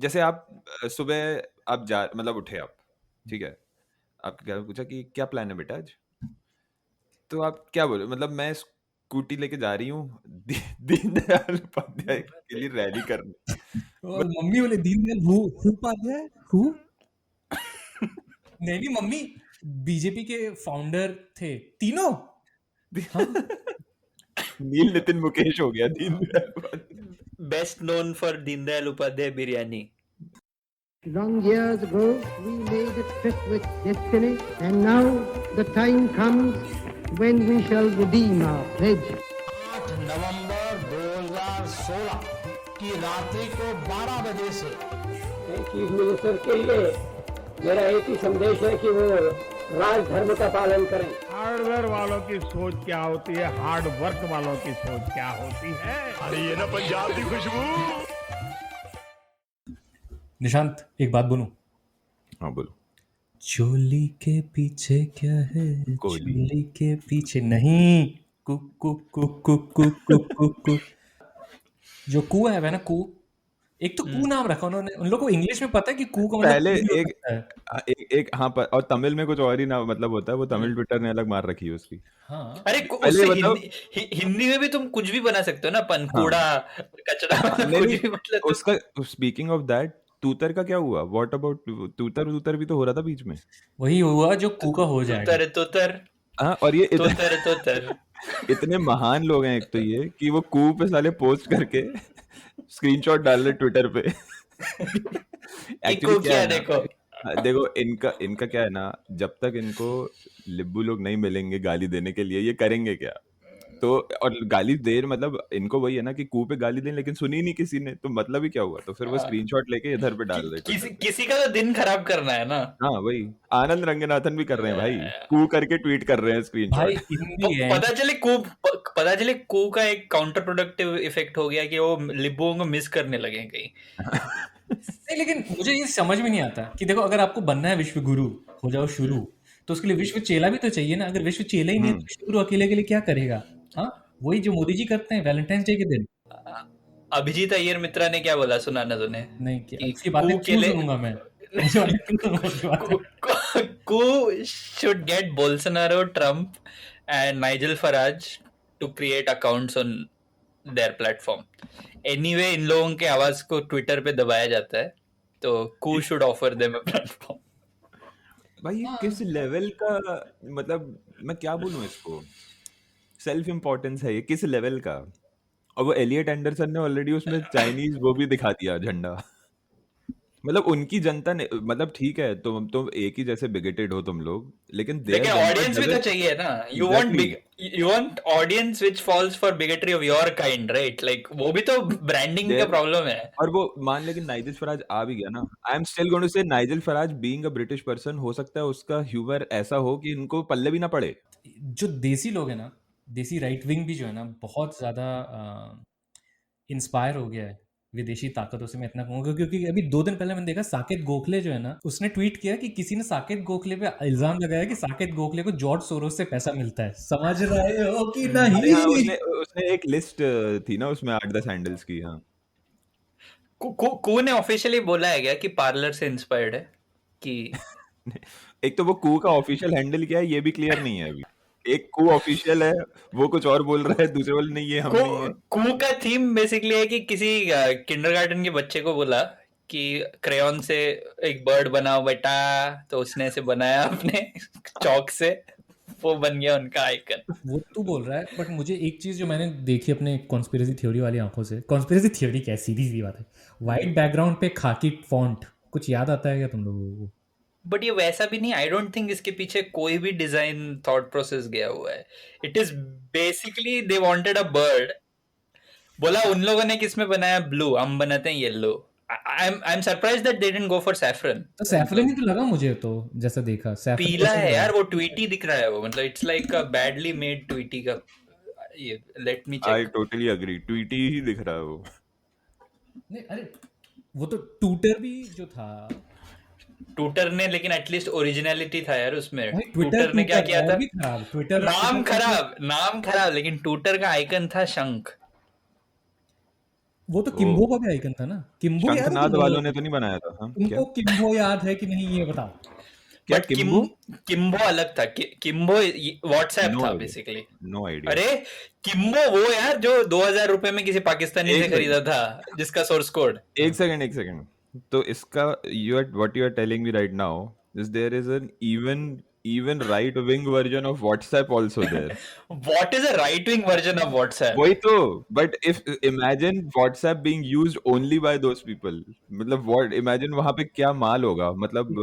जैसे आप सुबह आप जा मतलब उठे आप, ठीक है, आपके घर में पूछा कि क्या प्लान है बेटा आज, तो आप क्या बोले? मतलब मैं स्कूटी लेके जा रही हूँ दीनदयाल उपाध्याय के लिए रैली करने। और मम्मी बोले दीनदयाल हु उपाध्याय हु नहीं मम्मी बीजेपी के फाउंडर थे तीनों। हाँ नील नितिन मुकेश हो गया Deendayal Upadhyay. Best known for Deendayal Upadhyay biryani. Long years ago, we made a trip with destiny, and now the time comes when we shall redeem our pledge. 8 नवंबर 2016 की रात्रि को 12 बजे से चीफ मिनिस्टर के लिए मेरा एक ही संदेश है कि वो राजधर्म का पालन करें। हार्डवेयर वालों की सोच क्या होती है, हार्ड वर्क वालों की सोच क्या होती है। अरे ये ना पंजाब की खुशबू। निशांत एक बात बोलूं? हाँ बोलो। चोली के पीछे क्या है? कोहली। चोली के पीछे नहीं, cook cook cook cook cook cook cook cook जो कू है ना, कू एक तो कू नाम रखा उन्होंने। उन लोगों को इंग्लिश में पता है कि कू का मतलब पहले कुछ भी हो एक सकता है। एक हाँ पर, और तमिल में कुछ और ही ना मतलब होता है, वो तमिल ट्विटर ने अलग मार रखी है उसकी। हाँ अरे पहले उससे बताओ। हिंदी में भी तुम कुछ भी बना सकते हो ना, पनकूड़ा कचड़ा, मतलब नहीं कुछ नहीं, भी, मतलब उसका स्पीकिंग ऑफ दैट, तूतर का क्या हुआ? व्हाट अबाउट तूतर भी तो हो रहा था बीच में। वही हुआ जो कू का हो जाएगा। तोतर तोतर हाँ, और ये तोतर तोतर इतने महान लोग हैं एक तो ये कि वो कू पे साले पोस्ट करके स्क्रीनशॉट डाल रहे ट्विटर पे। एक्चुअली को क्या क्या है ना, देखो। देखो इनका क्या है ना, जब तक इनको लिब्बू लोग नहीं मिलेंगे गाली देने के लिए, ये करेंगे क्या? तो और गाली देर मतलब इनको वही है ना कि कू पे गाली दें, लेकिन सुनी नहीं किसी ने, तो मतलब ही क्या हुआ? तो फिर वो स्क्रीनशॉट लेके इधर पे डाल रहे ट्विटर पे। किसी का तो दिन खराब करना है ना। हाँ वही, आनंद रंगनाथन भी कर रहे हैं भाई, कू करके ट्वीट कर रहे हैं भाई स्क्रीनशॉट। हिंदी है। पता चले कू का एक काउंटर प्रोडक्टिव इफेक्ट हो गया कि वो लिब्बुओं को मिस करने लगे कहीं। नहीं, लेकिन मुझे ये समझ में नहीं आता कि देखो, अगर आपको बनना है विश्व गुरु, हो जाओ शुरू, तो उसके लिए विश्व चेला भी तो चाहिए ना। अगर विश्व चेला ही नहीं है तो विश्व गुरु अकेले के लिए क्या करेगा? हाँ, वही जो मोदी जी करते हैं वैलेंटाइंस डे के दिन। अभिजीत अय्यर मित्रा ने क्या बोला, सुना ना तूने? नहीं कि क्या उसकी बातें कू के क्यों लिए सुनूंगा मैं? मुझे वाली क्यों सुनूंगा उसकी बातें? कू should get Bolsonaro, Trump and Nigel Farage to create accounts on their platform. Anyway, इन लोगों के आवाज को ट्विटर पे दबाया जाता है, तो कू should offer them a platform. भाई ये किस लेवल का, मतलब मैं क्या बोलूं इसको, सेल्फ इम्पोर्टेंस है ये किस लेवल का? और वो एलियट एंडरसन ने ऑलरेडी उसमें चाइनीज वो भी दिखा दिया झंडा। मतलब उनकी जनता ने, मतलब ठीक है, तुम एक ही जैसे बिगेटेड हो तुम लोग, लेकिन देयर लेकिन जनता ऑडियंस भी तो डजंट। चाहिए ना। Exactly. you want audience which falls for bigotry of your kind, right? Like वो भी तो ब्रांडिंग का प्रॉब्लम है। और वो मान लेकिन नाइजल फराज आ भी गया ना, I am still going to say Nigel Farage being a British person, हो सकता है उसका ह्यूमर ऐसा हो कि इनको पल्ले भी ना पड़े। जो देसी लोग हैं ना, देसी राइट विंग भी जो है ना, बहुत ज़्यादा इंस्पायर हो गया है विदेशी ताकतों से, मैं इतना कहूँगा। क्योंकि अभी 2 दिन पहले मैंने देखा साकेत गोखले जो है ना, उसने ट्वीट किया कि किसी ने साकेत गोखले पे इल्जाम लगाया कि साकेत गोखले को जॉर्ज सोरोस से पैसा मिलता है। समझ रहे हो कि अरे हाँ, नहीं? उसने एक लिस्ट थी ना उसमें 8-10 हैंडल्स की। हाँ, कू ने ऑफिशियली बोला है क्या कि पार्लर से इंस्पायर्ड है? कि एक तो वो कू का ऑफिशियल हैंडल क्या है ये भी क्लियर नहीं है अभी। एक कू ऑफिशियल है, वो कुछ और बोल रहा है, दूसरे वाले नहीं, ये हम नहीं है। कू का थीम बेसिकली है कि किसी किंडरगार्टन के बच्चे को बोला कि क्रेयॉन से एक बर्ड बनाओ बेटा, तो उसने ऐसे बनाया अपने चौक से, वो बन गया उनका आइकन। वो तू बोल रहा है, बट मुझे एक चीज़ जो मैंने देखी अपने कॉन्स्पिरेसी थ्योरी वाली आंखों से, कॉन्स्पिरेसी थ्योरी क्या, सीधी सी बात है, वाइट बैकग्राउंड पे खाकी फॉन्ट, कुछ याद आता है क्या तुम लोगों को? बट ये वैसा भी नहीं, आई डोंट थिंक इसके पीछे कोई भी डिजाइन थॉट प्रोसेस गया हुआ है। It is basically they wanted a bird, बोला उन लोगों ने किसमें बनाया ब्लू, हम बनाते हैं yellow. I am surprised that they didn't go for saffron. तो सैफरन ही तो लगा मुझे, तो जैसा देखा सैफरन पीला जैसा है लगा। यार, वो ट्वीटी दिख रहा है वो, मतलब it's like a badly made Tweety का। ये let me I check. Totally agree, Tweety ही दिख रहा है वो। नहीं अरे, वो तो टूटर भी जो था ट्विटर ने, लेकिन एटलीस्ट ओरिजिनलिटी था यार उसमें। भाई, ट्विटर ने क्या किया और था? भी खराब ट्विटर। नाम खराब, नाम खराब, लेकिन ट्विटर का आइकन था शंख। वो तो ओ किम्बो का भी आइकन था ना। किम्बो याद है शंखनाद तुम्हें? वालों ने तो नहीं बनाया था। हाँ क्या तुमको किम्बो याद है कि नहीं ये बताओ। क्या बट किम्बो? किम्बो अलग था। किम्बो व्हाट्सएप नो था आइडिया, बेसिकली। No idea. अरे किम्बो वो यार जो 2000 रुपए में किसी पाकिस्तानी एक से खरीदा था, जिसका सोर्स कोड। एक सेकंड। तो इसका what you are telling me right now is there is an even right wing version of WhatsApp also there. What is a right wing version of WhatsApp? वही तो, but if imagine WhatsApp being used only by those people, मतलब what imagine वहां पे क्या माल होगा, मतलब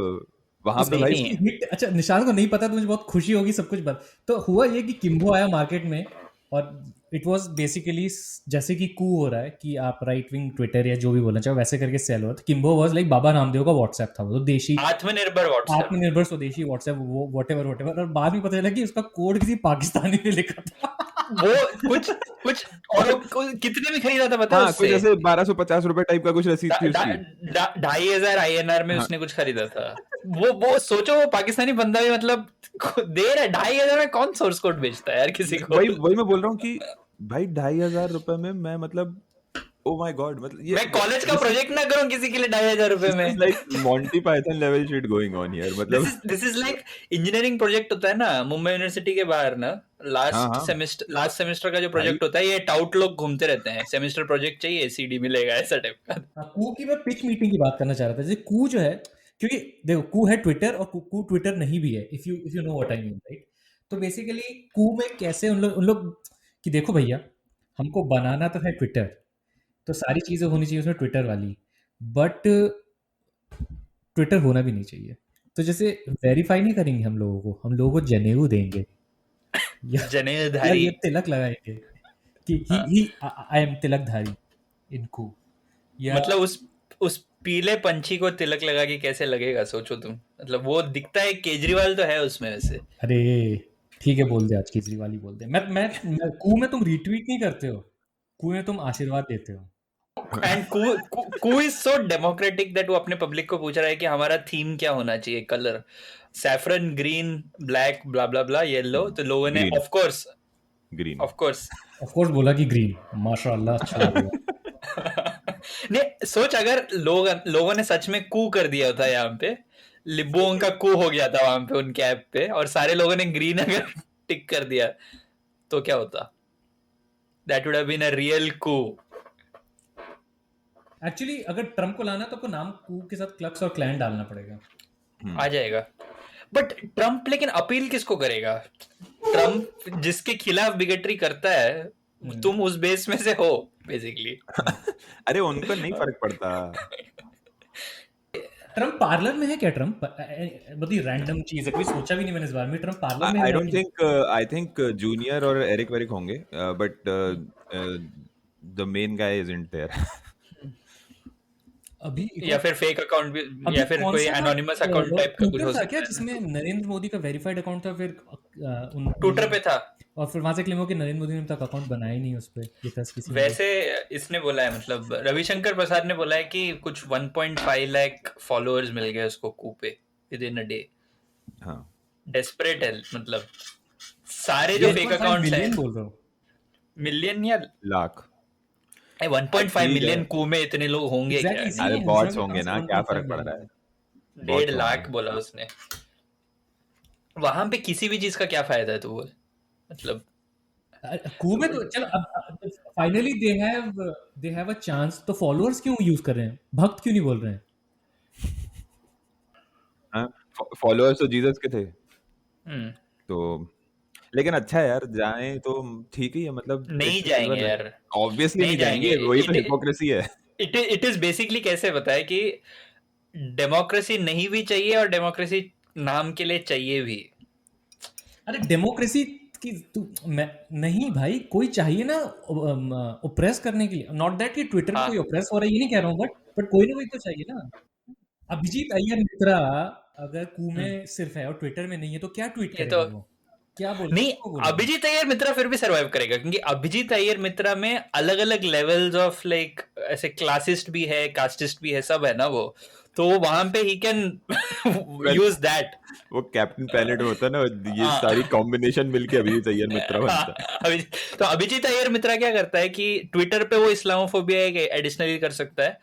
वहां पे उसकी भाई नहीं। उसकी हिट, अच्छा निशान को नहीं पता तो मुझे बहुत खुशी होगी, सब कुछ बता। तो हुआ ये कि किम्बो आया मार्केट में, और इट वाज बेसिकली जैसे कि कू हो रहा है कि आप राइट विंग ट्विटर या जो भी बोलना चाहो वैसे करके सेल हो रहा था। किम्बो वाज लाइक बाबा रामदेव का व्हाट्सएप था, वो तो देशी आत्मनिर्भर व्हाट्सएप। आत्मनिर्भर स्वदेशी व्हाट्सएप, वो व्हाटएवर। और बाद में पता चला कि उसका कोड किसी पाकिस्तानी ने लिखा था। वो कुछ और कितने में खरीदा था पता है हाँ कुछ उससे? ऐसे 1250 रुपए टाइप का कुछ रसीद थी उसकी। 2500 INR में हाँ उसने कुछ खरीदा था। वो सोचो, वो पाकिस्तानी बंदा भी मतलब दे रहा है 2500 में। कौन सोर्स कोड बेचता है यार किसी को? वही मैं बोल रहा हूँ कि भाई 2500 रुपए में मैं मतलब ओ माय गॉड, मतलब ये मैं कॉलेज का प्रोजेक्ट ना करूं किसी के लिए 2500 रुपए में। Like Monty Python level shit going on here, मतलब this is like engineering project होता है ना मुंबई यूनिवर्सिटी के बाहर ना, हाँ लास्ट सेमेस्टर का जो भाई प्रोजेक्ट होता है, ये टाउट लोग घूमते रहते हैं, सेमेस्टर प्रोजेक्ट चाहिए CD मिलेगा, ऐसा टाइप का। कू की मैं पिच मीटिंग की बात करना चाह रहा था। जैसे कू जो है, क्योंकि देखो कू है ट्विटर, और कू ट्विटर नहीं भी है, if you know what I mean, right? तो बेसिकली कू में कैसे उन लोग कि देखो भैया, हमको बनाना तो है ट्विटर, तो सारी चीज़ें होनी चाहिए उसमें ट्विटर वाली, बट ट्विटर होना भी नहीं चाहिए। तो जैसे वेरीफाई नहीं करेंगे हम लोगों को जनेऊ देंगे या जनेऊधारी। ये तिलक लगाएंगे कि आई एम तिलकधारी इनको, या मतलब उस पीले पंछी को तिलक लगा के कैसे लगेगा, सोचो तुम। मतलब वो दिखता है, केजरीवाल तो है उसमें वैसे। अरे ठीक है, बोल दे, आज केजरीवाल ही बोल दे। मैं कू में तुम रीट्वीट नहीं करते हो, कू में तुम आशीर्वाद देते हो। And Koo is so democratic that वो अपने पब्लिक को पूछ रहा है कि हमारा थीम क्या होना चाहिए, कलर सैफरन, ग्रीन, ब्लैक, ब्ला ब्ला ब्ला, येलो। तो लोगों ने green of course of course बोला कि ग्रीन, माशाल्लाह, अच्छा लगा। नहीं सोच, अगर लोगों ने सच में कू कर दिया होता यहाँ पे, लिब्बों का कू हो गया था वहां पे उनके ऐप पे, और सारे लोगों ने ग्रीन अगर टिक कर दिया तो क्या होता? That would have been a real coup. Actually अगर ट्रम्प को लाना तो आपको नाम कू के साथ क्लक्स और क्लैन डालना पड़ेगा। आ जाएगा। बट ट्रम्प लेकिन अपील किसको करेगा? ट्रम्प जिसके खिलाफ बिगेटरी करता है, तुम उस बेस में से हो बेसिकली। अरे उनको नहीं फर्क पड़ता। ट्रम्प पार्लर में है क्या? ट्रम्प मतलब रैंडम चीज है, कोई सोचा भी नहीं मैंने इस बारे में। ट्रम्प पार्लर में आई है don't think, I think junior और एरिक वेरिक होंगे, but the main guy isn't there. अभी या फिर फेक अकाउंट भी, या फिर कोई एनोनिमस अकाउंट टाइप का कुछ हो था क्या, सकता है। जिसमें नरेंद्र मोदी का वेरीफाइड अकाउंट था, फिर ट्विटर पे था, और फिर वहां से क्लेम हो कि नरेंद्र मोदी ने तक अकाउंट बनाया ही नहीं उस पे, ये था किसी ने। वैसे इसने बोला है, मतलब रविशंकर प्रसाद ने बोला है कि कुछ 1.5 लाख फॉलोअर्स मिल गए उसको कू पे विद इन अ डे। हाँ डेस्परेट है, मतलब सारे जो फेक अकाउंट्स हैं। बोल रहा हूँ मिलियन या लाख 1.5 मिलियन कू में इतने लोग होंगे क्या? अरे बॉट्स होंगे ना, क्या फर्क पड़ रहा है? 1.5 लाख बोला उसने। वहां पे किसी भी चीज का क्या फायदा है? तो बोल, मतलब कू में तो चलो, अब finally they have a chance, तो फॉलोअर्स क्यों यूज कर रहे हैं, भक्त क्यों नहीं बोल रहे हैं? फॉलोअर्स तो जीसस के थे, तो लेकिन अच्छा है यार, जाएं तो ठीक ही है, मतलब नहीं जाएंगे यार, ऑब्वियसली नहीं जाएंगे, वही तो हिपोक्रेसी है। इट इज बेसिकली कैसे पता है कि डेमोक्रेसी नहीं भी चाहिए और डेमोक्रेसी नाम के लिए चाहिए भी। अरे डेमोक्रेसी की नहीं भाई, कोई चाहिए ना ओप्रेस करने के लिए। नॉट दैट कि ट्विटर पे कोई ओप्रेस हो रहा है, ये नहीं कह रहा हूँ, बट कोई ना कोई तो चाहिए ना। अभिजीत अय्यर मित्रा अगर कू में सिर्फ है और ट्विटर में नहीं है, तो क्या ट्वीट करेगा वो? क्या बोल नहीं, किसको बोलेगा? अभिजीत अय्यर मित्रा फिर भी सरवाइव करेगा, क्योंकि अभिजीत अय्यर मित्रा में अलग अलग लेवल्स ऑफ लाइक ऐसे क्लासिस्ट भी है, कास्टिस्ट भी है, सब है ना वो, तो वहां पे ही कैन यूज दैट। वो कैप्टन प्लैनेट में होता है ना, ये सारी कॉम्बिनेशन मिलके अभिजीत अय्यर मित्रा बनता है। तो अभिजीत अय्यर मित्रा क्या करता है कि ट्विटर पे वो इस्लामोफोबिया एडिशनली कर सकता है,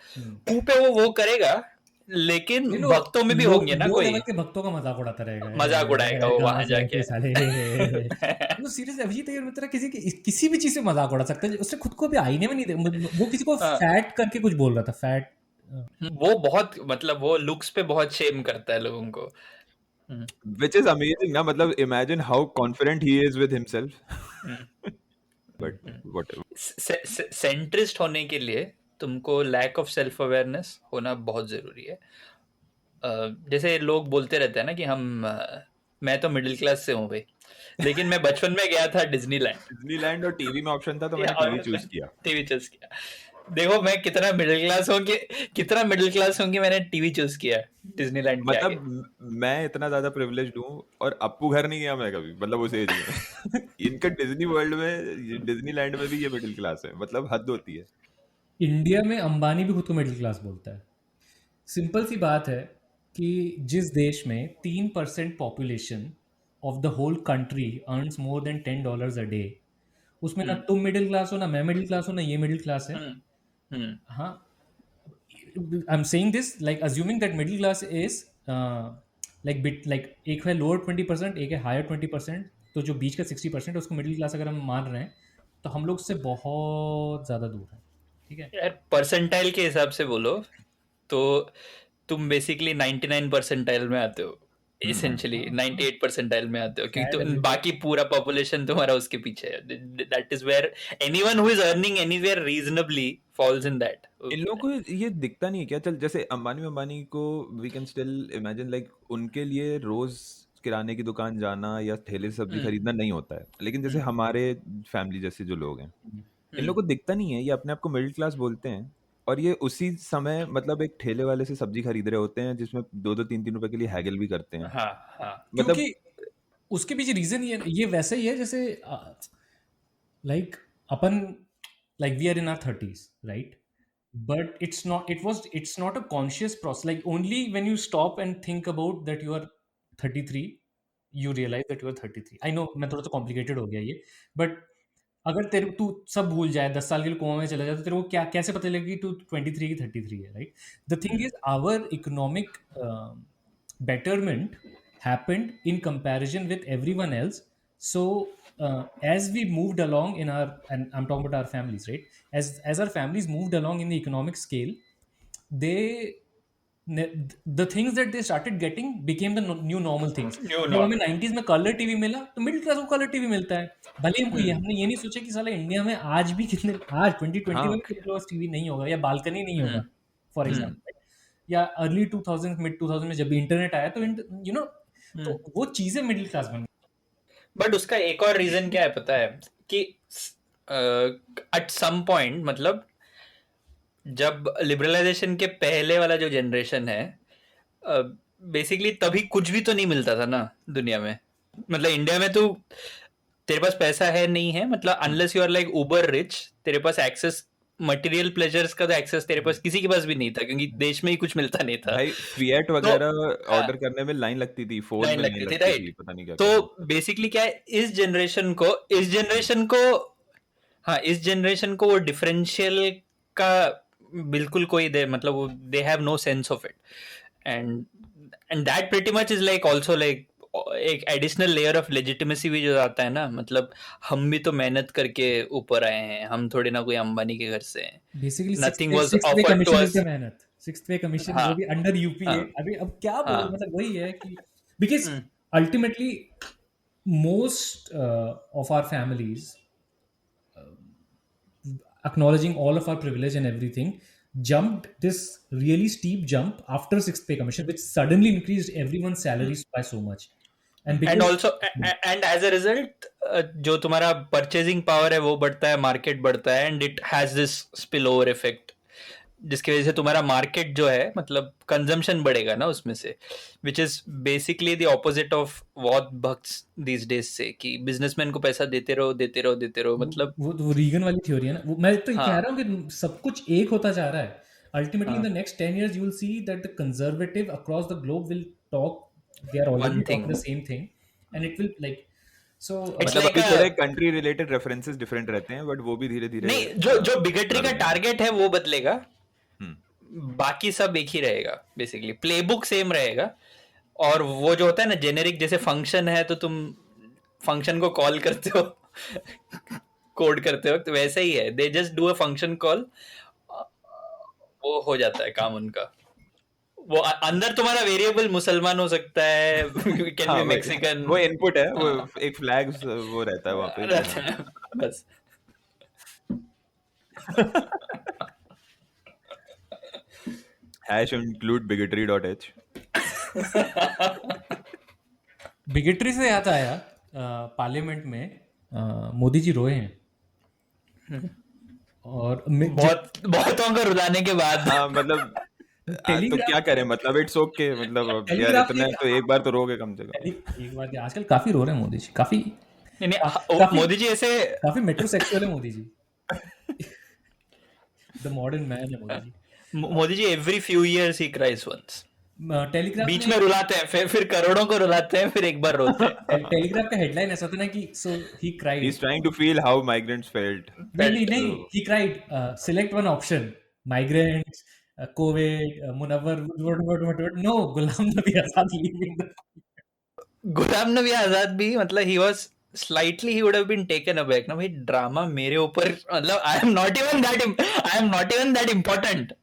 टू पे वो करेगा, लेकिन ये लो, भक्तों में भी होंगे ना दो कोई लेवल के भक्तों का मजाक उड़ाता रहेगा, मजाक उड़ाएगा वो वहां जाके। साले वो सीरियस अभिजीत अय्यर मित्रा किसी भी चीज से मजाक उड़ा सकता है, उससे खुद को भी आईने में नहीं वो किसी को फैट करके कुछ बोल रहा था, फैट। वो बहुत मतलब वो लुक्स पे बहुत शेम करता है लोगों को, which is amazing ना, मतलब imagine how confident he is with himself. But whatever. Centrist होने के लिए तुमको लैक ऑफ सेल्फ अवेयरनेस होना बहुत जरूरी है। जैसे लोग बोलते रहते हैं ना कि मैं तो मिडिल क्लास से हूँ भाई, लेकिन मैं बचपन में गया था डिज्नीलैंड और टीवी में ऑप्शन था तो मैंने टीवी चूज किया। देखो मैं कितना मिडिल क्लास हूँ कि मैंने टीवी चूज किया डिज्नीलैंड के आगे। मतलब मैं इतना ज्यादा प्रिविलेज्ड हूँ और अप्पू घर नहीं गया मैं कभी, मतलब उस एज में। इनका डिज्नी वर्ल्ड में, डिज्नीलैंड में भी ये मिडिल क्लास है, मतलब हद होती है। इंडिया में अंबानी भी खुद को मिडिल क्लास बोलता है। सिंपल सी बात है कि जिस देश में 3% population of the whole country earns more than $10 a day, उसमें ना तुम मिडिल क्लास हो, ना मैं मिडिल क्लास हो, ना ये मिडिल क्लास है। हाँ, I am saying this like assuming that middle class is like एक है लोअर 20%, एक है हायर 20%, तो जो बीच का 60% है उसको मिडिल क्लास अगर हम मान रहे हैं तो हम लोग से बहुत ज़्यादा दूर है। ठीक है यार, परसेंटाइल के हिसाब से बोलो तो तुम बेसिकली 99 परसेंटाइल में आते हो, एसेंशियली 98 परसेंटाइल में आते हो, क्योंकि बाकी पूरा पॉपुलेशन तुम्हारा उसके पीछे है। That is where anyone who is earning anywhere reasonably falls in that. इन लोगों को ये दिखता नहीं है क्या? चल जैसे अंबानी को we can still imagine, like उनके लिए रोज किराने की दुकान जाना या ठेले से सब्जी खरीदना नहीं होता है, लेकिन जैसे हमारे फैमिली जैसे जो लोग हैं, इन लोगों को दिखता नहीं है, ये अपने आप को मिडिल क्लास बोलते हैं और ये उसी समय मतलब एक ठेले वाले से सब्जी खरीद रहे होते हैं जिसमें 2-3 रुपए के लिए हैगल भी करते हैं। मतलब क्योंकि उसके पीछे रीजन ये वैसे ही है जैसे like upon like we are in our 30s, right? But it's not a conscious process. Like only when you stop and think about that you are 33, you realize that you are 33. I know मैं थोड़ा सा complicated हो गया ये, but अगर तू सब भूल जाए, 10 साल के लिए कोमा में चला जाए, तो तेरे को कैसे पता लगेगा कि तू 23 की 33 है, right? The thing is our economic betterment happened in comparison with everyone else. So as we moved along in our, and I'm talking about our families, right? As our families moved along in the economic scale, the things that they started getting became the new normal things. जब हमें 90s में colour TV मिला तो middle class को colour TV मिलता है, भले हमको हमने ये नहीं सोचा कि साला इंडिया में आज भी आज 2020 में मिडिल क्लास टीवी नहीं होगा या बालकनी नहीं होगा फॉर एग्जाम्पल, या अर्ली 2000 मिड 2000 में जब इंटरनेट आया तो यू नो तो वो चीजें मिडिल क्लास बन गई। बट उसका एक और रीजन क्या है पता है कि एट सम पॉइंट, मतलब जब लिबरलाइजेशन के पहले वाला जो जनरेशन है, बेसिकली तभी कुछ भी तो नहीं मिलता था ना दुनिया में। मतलब इंडिया में तो तेरे पास पैसा है नहीं है, मतलब unless you are like Uber rich, तेरे पास एक्सेस मटेरियल प्लेजर्स का तो एक्सेस तेरे पास किसी के पास भी नहीं था, क्योंकि देश में ही कुछ मिलता नहीं था भाई। फिएट वगैरह ऑर्डर करने में लाइन लगती थी, फोन में नहीं लगती थी, पता नहीं क्या। तो बेसिकली क्या है, इस जनरेशन को वो डिफरेंशियल का बिल्कुल कोई मतलब they have no sense of it, and that pretty much is like also like एक एडिशनल लेयर ऑफ लेजिटिमेसी भी जो आता है ना, मतलब हम भी तो मेहनत करके ऊपर आए हैं, हम थोड़ी ना कोई अंबानी के घर से हैं। Basically nothing was offered to us. मेहनत 6th पे कमीशन वो भी अंडर यूपीए। अभी अब क्या बोलूं, मतलब वही है कि because ultimately most of our families acknowledging all of our privilege and everything jumped this really steep jump after 6th pay commission, which suddenly increased everyone's salaries by so much. And also and as a result जो तुम्हारा purchasing power है वो बढ़ता है, market बढ़ता है, and it has this spill over effect जिसकी वजह से तुम्हारा मार्केट जो है मतलब कंजम्पशन बढ़ेगा ना उसमें से, which is basically the opposite of what भक्स these days से कि बिजनेसमैन को पैसा देते रहो देते रहो देते रहो, मतलब वो रीगन वाली थ्योरी है ना, वो मैं तो ये हाँ। कह रहा हूँ कि सब कुछ एक होता जा रहा है. Ultimately, in the next 10 years, you will see that the conservative across the globe will talk. They are already One thing. talking the same thing, and it will like so. It's मतलब like अभी a- थोड़े country related references different रहते हैं, but वो भी धीरे धीरे नहीं, जो बिगेटरी का टारगेट है वो बदलेगा, हम्म। बाकी सब एक ही रहेगा. बेसिकली प्लेबुक सेम रहेगा. और वो जो होता है ना जेनेरिक, जैसे फंक्शन है तो तुम फंक्शन को कॉल करते हो कोड करते हो, तो वैसा ही है. They just do a function call, वो हो जाता है काम उनका. वो अंदर तुम्हारा वेरिएबल मुसलमान हो सकता है, कैन बी मैक्सिकन, वो इनपुट है, वो एक फ्लैग वो रहता है वहाँ पे. रहता है बस. Hash include bigotry.h. बिगेटरी से याद आया, पार्लियामेंट में मोदी जी रोए हैं और बहुतों को रुलाने के बाद. हाँ मतलब तो क्या करें, मतलब इट्स ओके, मतलब यार टेलीग्राफ इतना ने- तो एक बार तो रोगे कम से कम. एक बार आजकल काफी रो रहे हैं मोदी जी, काफी नहीं, मोदी जी ऐसे काफी मेट्रोसेक्सुअल है Modi ji. The modern man है Modi ji. Modi ji every few years he cries once. Telegraph बीच में रुलाते हैं, फिर करोड़ों को रुलाते हैं, फिर एक बार रोते हैं. टेलीग्राफ का हेडलाइन ऐसा था ना कि so he cried. He's trying to feel how migrants felt. नहीं, he cried. Select one option. Migrants, COVID, Munawar, what? No, Ghulam Nabi Azad leaving the. गुलाम नबी आजाद भी मतलब he was slightly he would have been taken aback ना भाई, drama मेरे ऊपर, मतलब I am not even that important.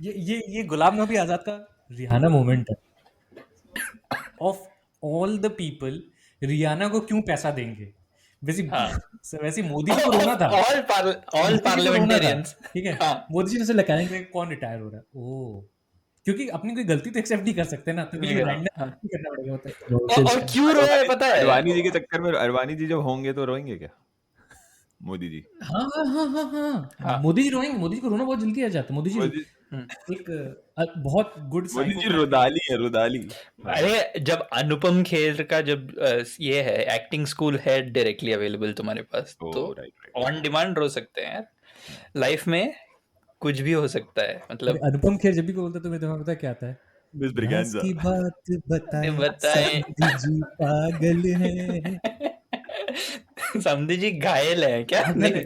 ये गुलाम नबी आजाद का Rihanna moment है. Of all the people, Rihanna को क्यों पैसा देंगे? वैसे मोदी जी को रोना था. all parliamentarians. ठीक है, हाँ. मोदी जी ने उसे लगाएंगे कौन रिटायर हो रहा है. ओ, क्योंकि अपनी कोई गलती तो एक्सेप्ट नहीं कर सकते ना, तो नहीं, रैंडम करना पड़ेगा होता है. और क्यों रोए पता है? अडवाणी जी के चक्कर में, अडवाणी जी जब होंगे तो रोएंगे क्या मोदी जी? हाँ, मोदी जी रोएंगे. मोदी जी को रोना बहुत जल्दी आ जाता है. मोदी जी एक बहुत गुड मोदी जी रुदाली है, रुदाली. अरे जब अनुपम खेर का जब ये है एक्टिंग स्कूल है डायरेक्टली अवेलेबल तुम्हारे पास, तो ऑन डिमांड रो सकते हैं यार. लाइफ में कुछ भी हो सकता है. मतलब अनुपम खेर जब भी बोलता है तो मेरे दिमाग में पता है क्या आता है? मिस ब्रिगेंजा की बात बताएं, बताएं. समधी जी पागल है. समधी जी घायल है क्या? नहीं,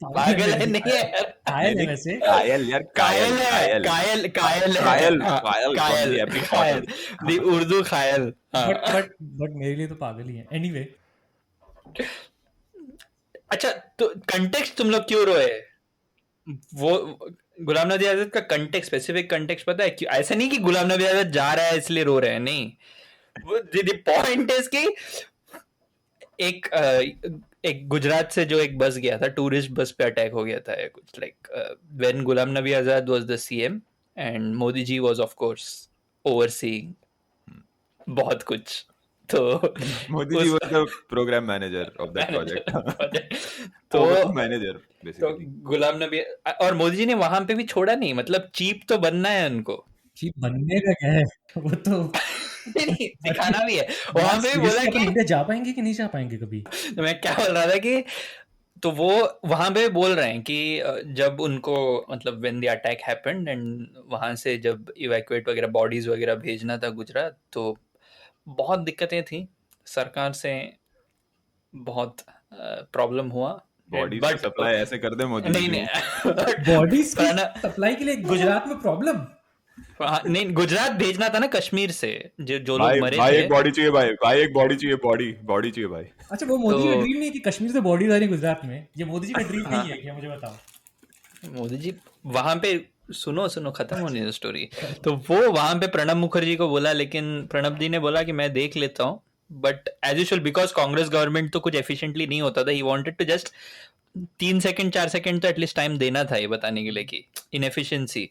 पागल है नहीं है यार. कायल है वैसे. कायल यार, कायल है, कायल दी उर्दू खायल. बट मेरे लिए तो पागल ही है. एनीवे, अच्छा तो कंटेक्स्ट तुम लोग क्यों रोए? वो गुलाम नबी आजाद का कंटेक्स्ट, स्पेसिफिक कंटेक्स्ट पता है क्यों? ऐसा नहीं कि गुलाम नबी आजाद जा रहा है इसलिए रो रहे हैं, नहीं. द पॉइंट इज कि एक गुजरात से जो एक बस गया था, टूरिस्ट बस पे अटैक हो गया था कुछ, like when Ghulam Nabi Azad was the CM and Modi ji was of course overseeing बहुत कुछ. तो Modi ji was the programme manager of that project. तो मैनेजर तो बेसिकली गुलाम नबी, और मोदी जी ने वहां पे भी छोड़ा नहीं, मतलब चीप तो बनना है उनको. चीप बनने का क्या है, वो तो नहीं, दिखाना भी है. वहां पे भी बोला कि इंडिया जा पाएंगे कि नहीं जा पाएंगे कभी. तो मैं क्या बोल रहा था कि तो वो वहां पे बोल रहे हैं कि जब उनको मतलब when the attack happened and वहां से जब इवैक्यूएट वगैरह बॉडीज वगैरह भेजना था गुजरात, तो बहुत दिक्कतें थी, सरकार से बहुत प्रॉब्लम हुआ. बॉडी सप्लाई ऐसे कर दे मोदी. नहीं बॉडी सप्लाई के लिए गुजरात में प्रॉब्लम नहीं, गुजरात भेजना था ना कश्मीर से जो लोग मरे भाई थे. एक बॉडी चाहिए भाई एक बॉडी चाहिए, बॉडी चाहिए भाई. अच्छा, वो मोदी का ड्रीम नहीं है कि कश्मीर से बॉडी लानी गुजरात में? ये मोदी जी का ड्रीम नहीं है क्या? मुझे बताओ. मोदी जी वहां पे सुनो खत्म होनी है स्टोरी. तो वो वहां पे प्रणब मुखर्जी को बोला, लेकिन प्रणब जी ने बोला कि मैं देख लेता हूँ, but as usual because Congress government तो कुछ एफिशिएंटली नहीं होता था. He wanted to just 3 second 4 second तो एटलीस्ट टाइम देना था ये बताने के लिए कि इनएफिशिएंसी.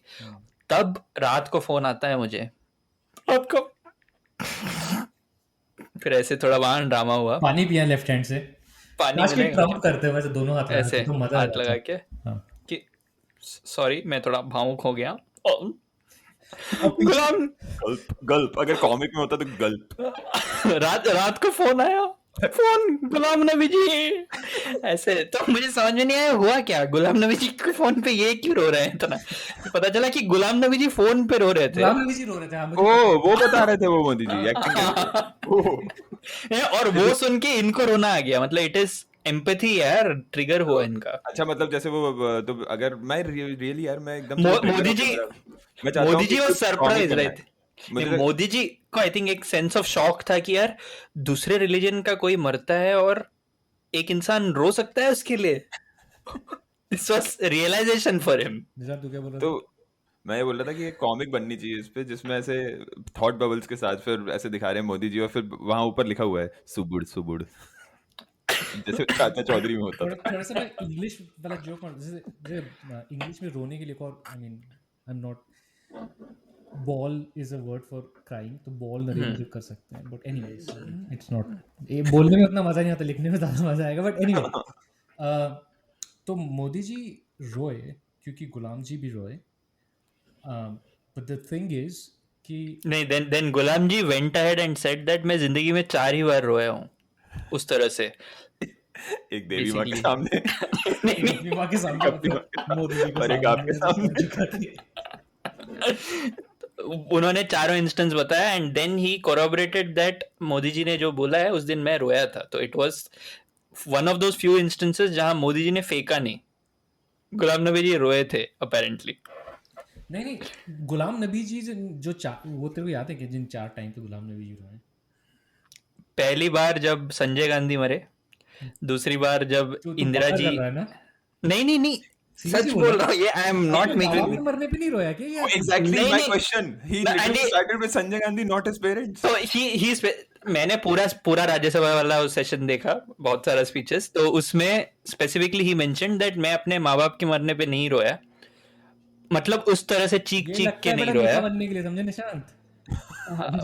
तब रात को फोन आता है मुझे, रात को फिर ऐसे थोड़ा वहां ड्रामा हुआ. पानी पिया लेफ्ट हैंड से, पानी आज के ट्रम्प करते हैं वैसे दोनों हाथ ऐसे तो मजा हाथ लगा के हाँ. कि सॉरी मैं थोड़ा भावुक हो गया। गुलाम गल्प अगर कॉमिक में होता तो गल्प। रात को फोन आया, फोन गुलाम नबी जी ऐसे, तो मुझे समझ में नहीं आया हुआ क्या, गुलाम नबी जी के फोन पे ये क्यों रो रहे हैं इतना। पता चला कि गुलाम नबी जी फोन पे रो रहे थे। गुलाम नबी जी रो रहे थे, हाँ, मुझे ओ वो बता रहे थे वो मोदी जी एक्टिंग। और वो सुन के इनको रोना आ गया, मतलब इट इज एम्पैथी यार, ट्रिगर हुआ इनका। अच्छा मतलब जैसे वो तो अगर मैं रियली यार मैं एकदम से मोदी जी मैं चाहता हूँ मोदी कि जी वो कुछ सरप्राइज comic रहे बनाए। थे। मुझे मोदी जी को आई थिंक एक सेंस ऑफ शॉक था कि यार दूसरे रिलीजन का कोई मरता है और एक इंसान रो सकता है उसके लिए। This was realisation for him. निजात तू क्या बोल रहा तो मैं ये बोल रहा था कि एक कॉमिक बननी चाहिए इस पे जिसमें ऐसे थॉट बबल्स के साथ फिर ऐसे दिखा रहे हैं मोदी जी और फिर वहां ऊपर लिखा हुआ है सुबुड़ सुबुड़ जैसे चाचा चौधरी में होता था। थोड़ा सा मैं इंग्लिश वाला जोक जैसे इंग्लिश में रोने के लिए, और I mean I am not, ball is a word for crying, तो बॉल नरेटिव कर सकते हैं, बट एनीवेज इट्स नॉट, ये बोलने में उतना मजा नहीं आता, लिखने में ज्यादा मजा आएगा, बट एनीवे। तो मोदी जी रोए क्योंकि गुलाम जी भी रोए, बट द थिंग इज कि नहीं, then Ghulam ji went ahead and said that मैं जिंदगी में 4 ही बार रोया हूँ उस तरह से। एक देवी माँ के Basically. सामने नहीं, नहीं, अपनी माँ के सामने, अपनी माँ के मोदी जी के और एक आपके सामने। उन्होंने चारों इंस्टेंस बताया and then he corroborated that Modi ji ने जो बोला है उस दिन मैं रोया था। तो it was one of those few instances जहां मोदी जी ने फेंका नहीं, गुलाम नबी जी रोए थे अपेरेंटली। नहीं, गुलाम नबी जी जो वो तेरे को याद है कि जिन 4 टाइम पे गुलाम नबी जी रोए? पहली बार जब संजय गांधी मरे, दूसरी बार जब तू इंदिरा पक्का जी, कर रहा है ना? नहीं Seriously सच बोल बोल रहा रहा हूँ, ये आई एम नॉट बाबा मेकिंग। के मरने पे नहीं रोया क्या ये? Exactly नहीं, my नहीं। question. He And literally he- started with Sanjay Gandhi, not his parents. तो ही मैंने पूरा राज्यसभा वाला सेशन देखा, बहुत सारा स्पीचेस, तो उसमें स्पेसिफिकली ही मेंशन दैट मैं अपने माँ बाप के मरने पे नहीं रोया, मतलब उस तरह से चीख ये चीख लगता के है नहीं बड़ा नेता रोया। बनने के लिए, समझे निशांत?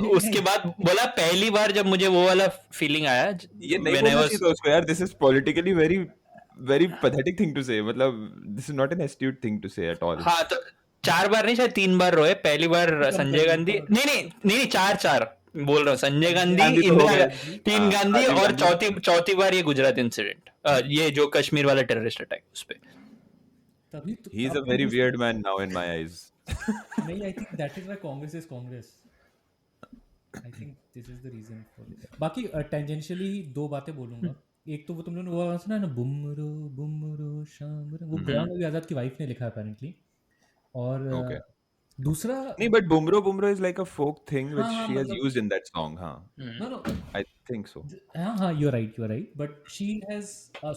उसके बाद बोला पहली बार जब मुझे वो वाला फीलिंग आया ये नहीं when I बोलना was- चाहिए था उसको यार. This is politically very very pathetic thing to say. मतलब this is not an astute thing to say at all. हाँ, तो 4 बार नहीं शायद 3 बार रोए। पहली बार संजय गांधी, नहीं 4 बोल रहा हूँ, संजय गांधी, गांधी तो हो इंदिरा, गए। 3 गांधी राजीव और गांधी। चौथी बार ये गुजरात इंसिडेंट, ये जो कश्मीर वाला टेररिस्ट अटैक उस पे। तभी तो He is a very weird man now in my eyes. नहीं, I think that is why Congress is Congress. I think this is the reason for. बाकी टेंजेंशियली 2 बातें बोलूंगा। एक तो वो तुम लोगों ने वो सुना है ना, बुमरो शाम, वो गुलाम नबी आजाद की वाइफ ने लिखा apparently। और Okay. दूसरा, नहीं but Bumro is like a folk thing which हाँ, she has मतलब- used in that song. हाँ, no, I think so. हाँ, you're right, but she has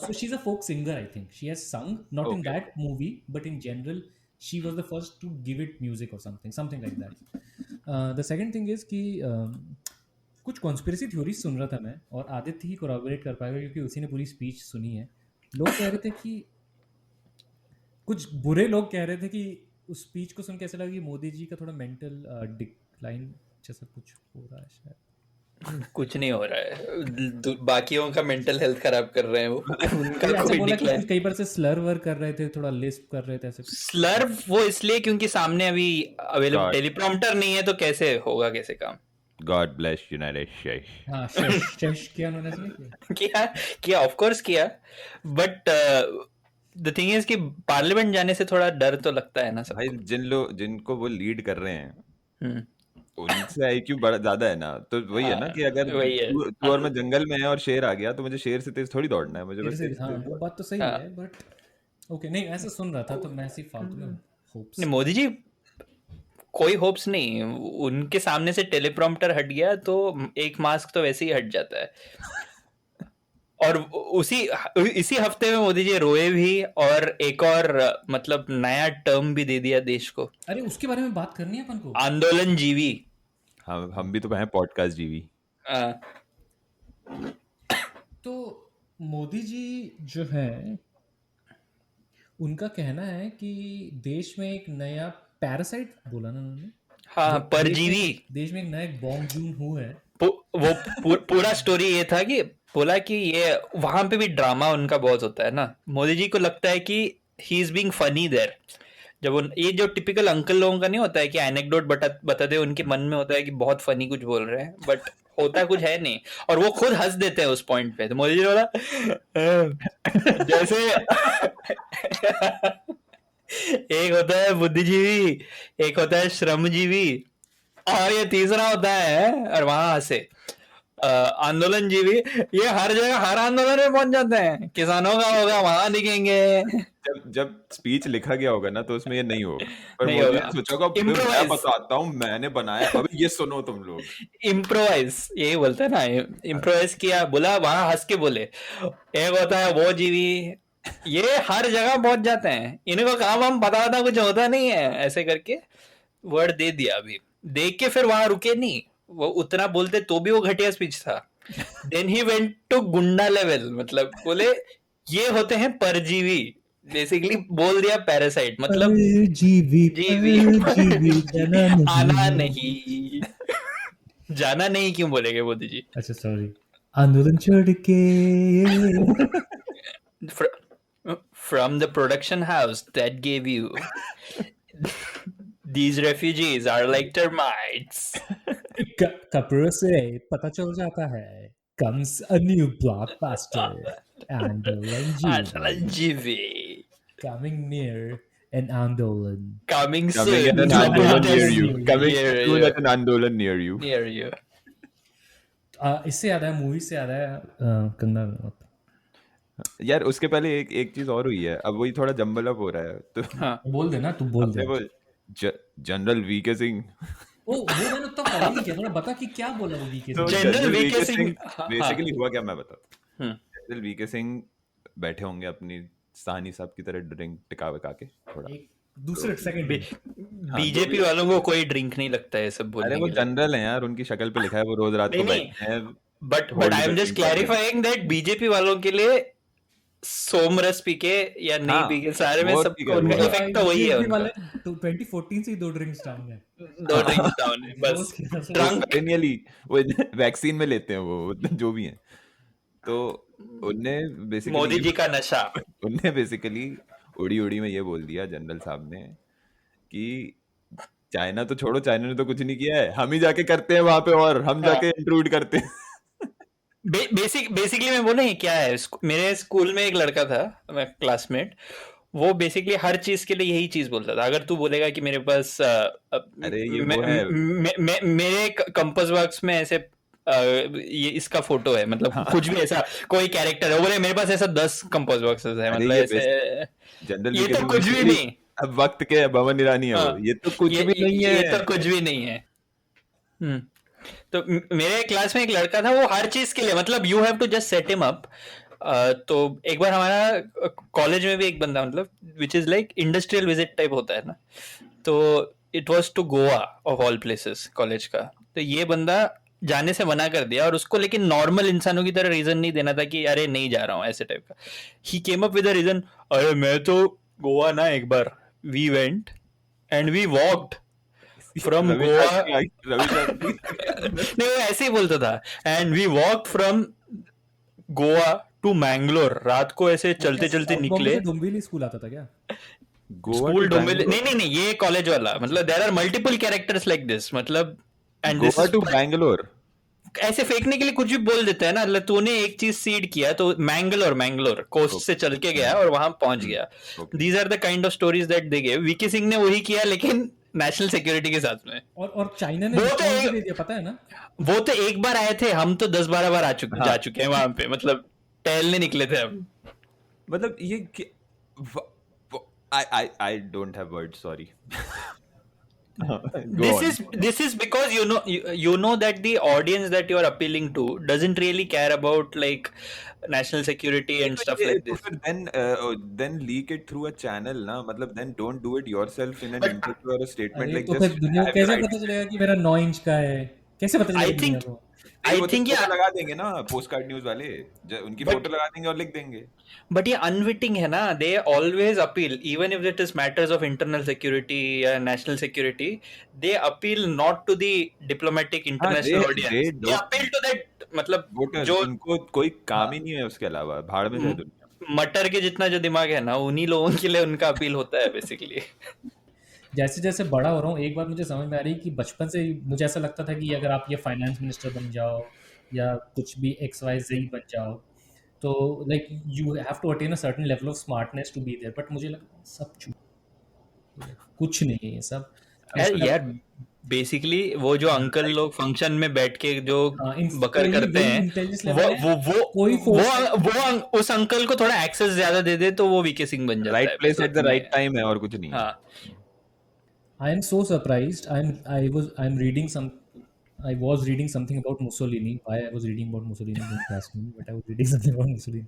so she's a folk singer, I think. She has sung, not in Okay. that movie, but in general she was the first to give it music or something like that. The second thing is कि कुछ conspiracy theories सुन रहा था मैं, और आदित्य ही कोरॉबरेट कर पाएगा क्योंकि उसी ने पूरी स्पीच सुनी है। लोग कह रहे थे कि कुछ बुरे लोग कह रहे थे कि उस स्पीच को सुन के ऐसा लगा कि मोदी जी का थोड़ा मेंटल डिक्लाइन जैसा कुछ हो रहा है शायद। कुछ नहीं हो रहा है, बाकियों का मेंटल हेल्थ खराब कर रहे हैं वो। उनका ऐसा कोई बोला कि decline- कई बार से स्लर वर्क कर रहे थे, थोड़ा लिस्प कर रहे थे ऐसे। स्लर वो इसलिए क्योंकि सामने अभी अवेलेबल God. टेलीप्रॉम्प्टर नहीं है, तो कैसे होगा कैसे काम। God bless United States. हाँ, शश किया उन्होंने, इसने किया। किया ऑफ कोर्स किया, बट द थिंग इज कि पार्लियामेंट जाने से थोड़ा डर तो लगता है ना सब। भाई जिनको वो लीड कर रहे हैं हम्म। उनसे आईक्यू बड़ा ज्यादा है ना, तो वही है ना कि अगर वही है। तू और मैं जंगल में है और शेर आ गया तो मुझे शेर से तेज थोड़ी दौड़ना है, मुझे तेरे बस से, तेज हाँ, तेज वो बात तो सही हाँ। है, बट ओके, नहीं ऐसा सुन रहा था तो मैं ऐसी फालतू में होप्स। नहीं, मोदी जी कोई होप्स नहीं, उनके सामने से टेलीप्रॉम्प्टर हट गया तो एक मास्क तो वैसे ही हट जाता है। और इसी हफ्ते में मोदी जी रोए भी, और एक और मतलब नया टर्म भी दे दिया देश को, अरे उसके बारे में बात करनी है अपन को। आंदोलन जीवी। हम भी तो हैं पॉडकास्ट जीवी। तो मोदी जी जो है, उनका कहना है कि देश में एक नया पैरासाइट बोला ना उन्होंने, हाँ, परजीवी। देश में एक नया बॉम्ब जून हुआ है। वो पूरा स्टोरी ये था कि बोला कि ये वहां पे भी ड्रामा उनका बहुत होता है ना। मोदी जी को लगता है कि he is being funny there, जब ये जो टिपिकल अंकल लोगों का नहीं होता है कि एनेक्डोट बताते हैं, उनके मन में होता है कि बहुत फनी कुछ बोल रहे हैं, बट होता कुछ है नहीं, और वो खुद हंस देते हैं उस पॉइंट पे। तो मोदी जी बोला जैसे एक होता है बुद्धिजीवी, एक होता है श्रमजीवी, और ये तीसरा होता है, और वहां हंसे, आंदोलन जीवी। ये हर जगह हर आंदोलन में पहुंच जाते हैं, किसानों का होगा वहां दिखेंगे। जब स्पीच लिखा गया होगा ना तो उसमें ये नहीं होगा, पर नहीं मोदी होगा। ने सोचा होगा, मैं Improvise। बताता हूँ, मैंने बनाया, अभी ये सुनो तुम लोग। इम्प्रोवाइज, यही बोलते हैं ना, इम्प्रोवाइज किया, बोला, वहां हंस के बोले। एक होता है वो जीवी, ये हर जगह पहुंच जाते हैं, इनको काम हम पता कुछ होता नहीं है, ऐसे करके वर्ड दे दिया। अभी देख के फिर वहां रुके नहीं, वो उतना बोलते तो भी वो घटिया स्पीच था। देन ही वेंट टू गुंडा लेवल, मतलब बोले ये होते हैं परजीवी, बेसिकली बोल दिया पैरासाइट, मतलब जीवी आना नहीं जाना नहीं, क्यों बोलेंगे मोदी जी? अच्छा सॉरी, आंदोलन छोड़ के From the production house that gave you these refugees are like termites. कपड़ों से पता चल जाता है, comes a new blockbuster, Andolan GV. coming near an Andolan. Coming Coming soon. at an Andolan near you. Coming Near soon you. at an Andolan near you. Near you. इससे याद है, movie से याद है, कंगना रनौत। यार उसके पहले एक चीज और हुई है, अब वही थोड़ा जंबल अप हो रहा है, तो हाँ, बोल देना, तू बोल दे। अपने वो जनरल वीके सिंह, वो मैंने तो फॉलो नहीं किया, थोड़ा बता कि क्या बोला वो वीके तो सिंह। जनरल वीके सिंह, बेसिकली हुआ क्या मैं बताता हूँ। हम्म। जनरल वीके सिंह बैठे होंगे अपनी साहनी साहब की तरह ड्रिंक टिका विका के थोड़ा, एक दूसरे सेकंड बीजेपी वालों को कोई ड्रिंक नहीं लगता है सब बोलने अरे वो के लिए। जनरल है यार, उनकी शक्ल पे लिखा है वो रोज रात को नहीं, बैठते हैं। But I am just clarifying that BJP वालों के लिए सोमरस पी के या नहीं हाँ, पी के सारे में वो सब ठीक है, उनका वो- इफेक्ट तो वही है उनका। 2014 से ही 2 ड्रिंक्स डाउन है। 2 ड्रिंक्स डाउन है बस। ड्रंक पेरेनियली वो वैक्सीन में लेते हैं वो जो भी हैं, तो उनने बेसिकली मोदी जी का नशा। उनने बेसिकली उड़ी उड़ी में ये बोल दिया जनरल साहब ने कि चाइना तो छोड़ो, चाइना ने तो कुछ नहीं किया है, हम ही जाके करते हैं वहां पे, और हम जाके इंट्रूड करते हैं। बेसिकली मैं बोलूं ये क्या है, मेरे स्कूल में एक लड़का था, मैं क्लासमेट, वो बेसिकली हर चीज के लिए यही चीज बोलता था। अगर तू बोलेगा कि मेरे पास अरे ये वो है, मेरे कंपास बॉक्स में ऐसे ये इसका फोटो है, मतलब कुछ भी ऐसा कोई कैरेक्टर है, बोले मेरे पास ऐसा 10 कंपास बॉक्सेस है, अरे मतलब ये ऐसे, जनरल ये तो कुछ भी नहीं। अब वक्त के भवन ईरानी है वो, हाँ, ये तो कुछ भी नहीं है, ये तो कुछ भी नहीं है। तो मेरे क्लास में एक लड़का था, वो हर चीज के लिए, मतलब you have to just set him up. तो एक बार हमारा कॉलेज में भी एक बंदा, मतलब which is like industrial visit type होता है ना, तो it was to Goa of all places college का। तो ये बंदा जाने से मना कर दिया, और उसको लेकिन नॉर्मल इंसानों की तरह रीजन नहीं देना था कि अरे नहीं जा रहा हूँ ऐसे टाइप का। He came up with a reason, अरे मैं तो गोवा ना एक बार we went and we walked from Goa. नहीं, वो ऐसे ही बोलता था, and we walk from Goa to Mangalore, रात को ऐसे चलते चलते निकले। डोंबिवली स्कूल आता था क्या? स्कूल डोंबिवली नहीं, ये कॉलेज वाला, मतलब there are multiple characters like this, मतलब एंड गोवा टू बैंगलोर ऐसे फेंकने के लिए कुछ भी बोल देता है ना, मतलब तूने एक चीज सीड किया तो मैंगलोर कोस्ट से चल के गया और वहां पहुंच गया। These are the kind of stories that they give. VK Singh ने वही किया, लेकिन नेशनल सिक्योरिटी के साथ में। और चाइना ने वो तो response भी दिया, पता है ना? वो तो एक बार आए थे, हम तो 10-12 बार जा चुके हैं वहां पे, मतलब टहलने निकले थे हम। मतलब ये I don't have words, sorry. This is because you know that the audience that you are appealing to doesn't really care about like national security and stuff like this. Then leak it through a channel ना, मतलब then don't do it yourself in an interview or a statement like तो this. फिर दुनिया को कैसे पता चलेगा कि मेरा 9 इंच का है? कैसे पता चलेगा दुनिया को? I think ये लगा देंगे ना पोस्ट कार्ड न्यूज वाले, उनकी फोटो लगा देंगे और लिख देंगे। बट ये अनविटिंग है ना, they always appeal, even if it is matters of internal security या national security, they appeal not to the diplomatic international audience, they appeal to that, मतलब वोटर, जो उनको कोई काम ही नहीं है उसके अलावा, भाड़ में जाए दुनिया। मटर के जितना जो दिमाग है ना, उन्हीं लोगों के लिए उनका अपील होता है बेसिकली। जैसे जैसे बड़ा हो रहा हूँ एक बात मुझे समझ में आ रही है कि बचपन से ही मुझे ऐसा लगता था कि अगर आप ये फाइनेंस मिनिस्टर बन जाओ या कुछ भी XYZ बन जाओ तो like you have to attain a certain level of smartness to be there, but मुझे लगा सब कुछ नहीं है ये सब। यार बेसिकली वो जो अंकल लोग फंक्शन में बैठ के जो बकर करते हैं, इंटेलिजेंस वो लेवल है, वो कोई वो फोर्स उस अंकल को थोड़ा एक्सेस ज्यादा दे दे तो वो वीके सिंह बन जाता है। Right place at the right time है और कुछ नहीं है। हाँ, I am so surprised. I'm reading some. I was reading something about Mussolini. Why I was reading about Mussolini? Don't ask me. But I was reading something about Mussolini.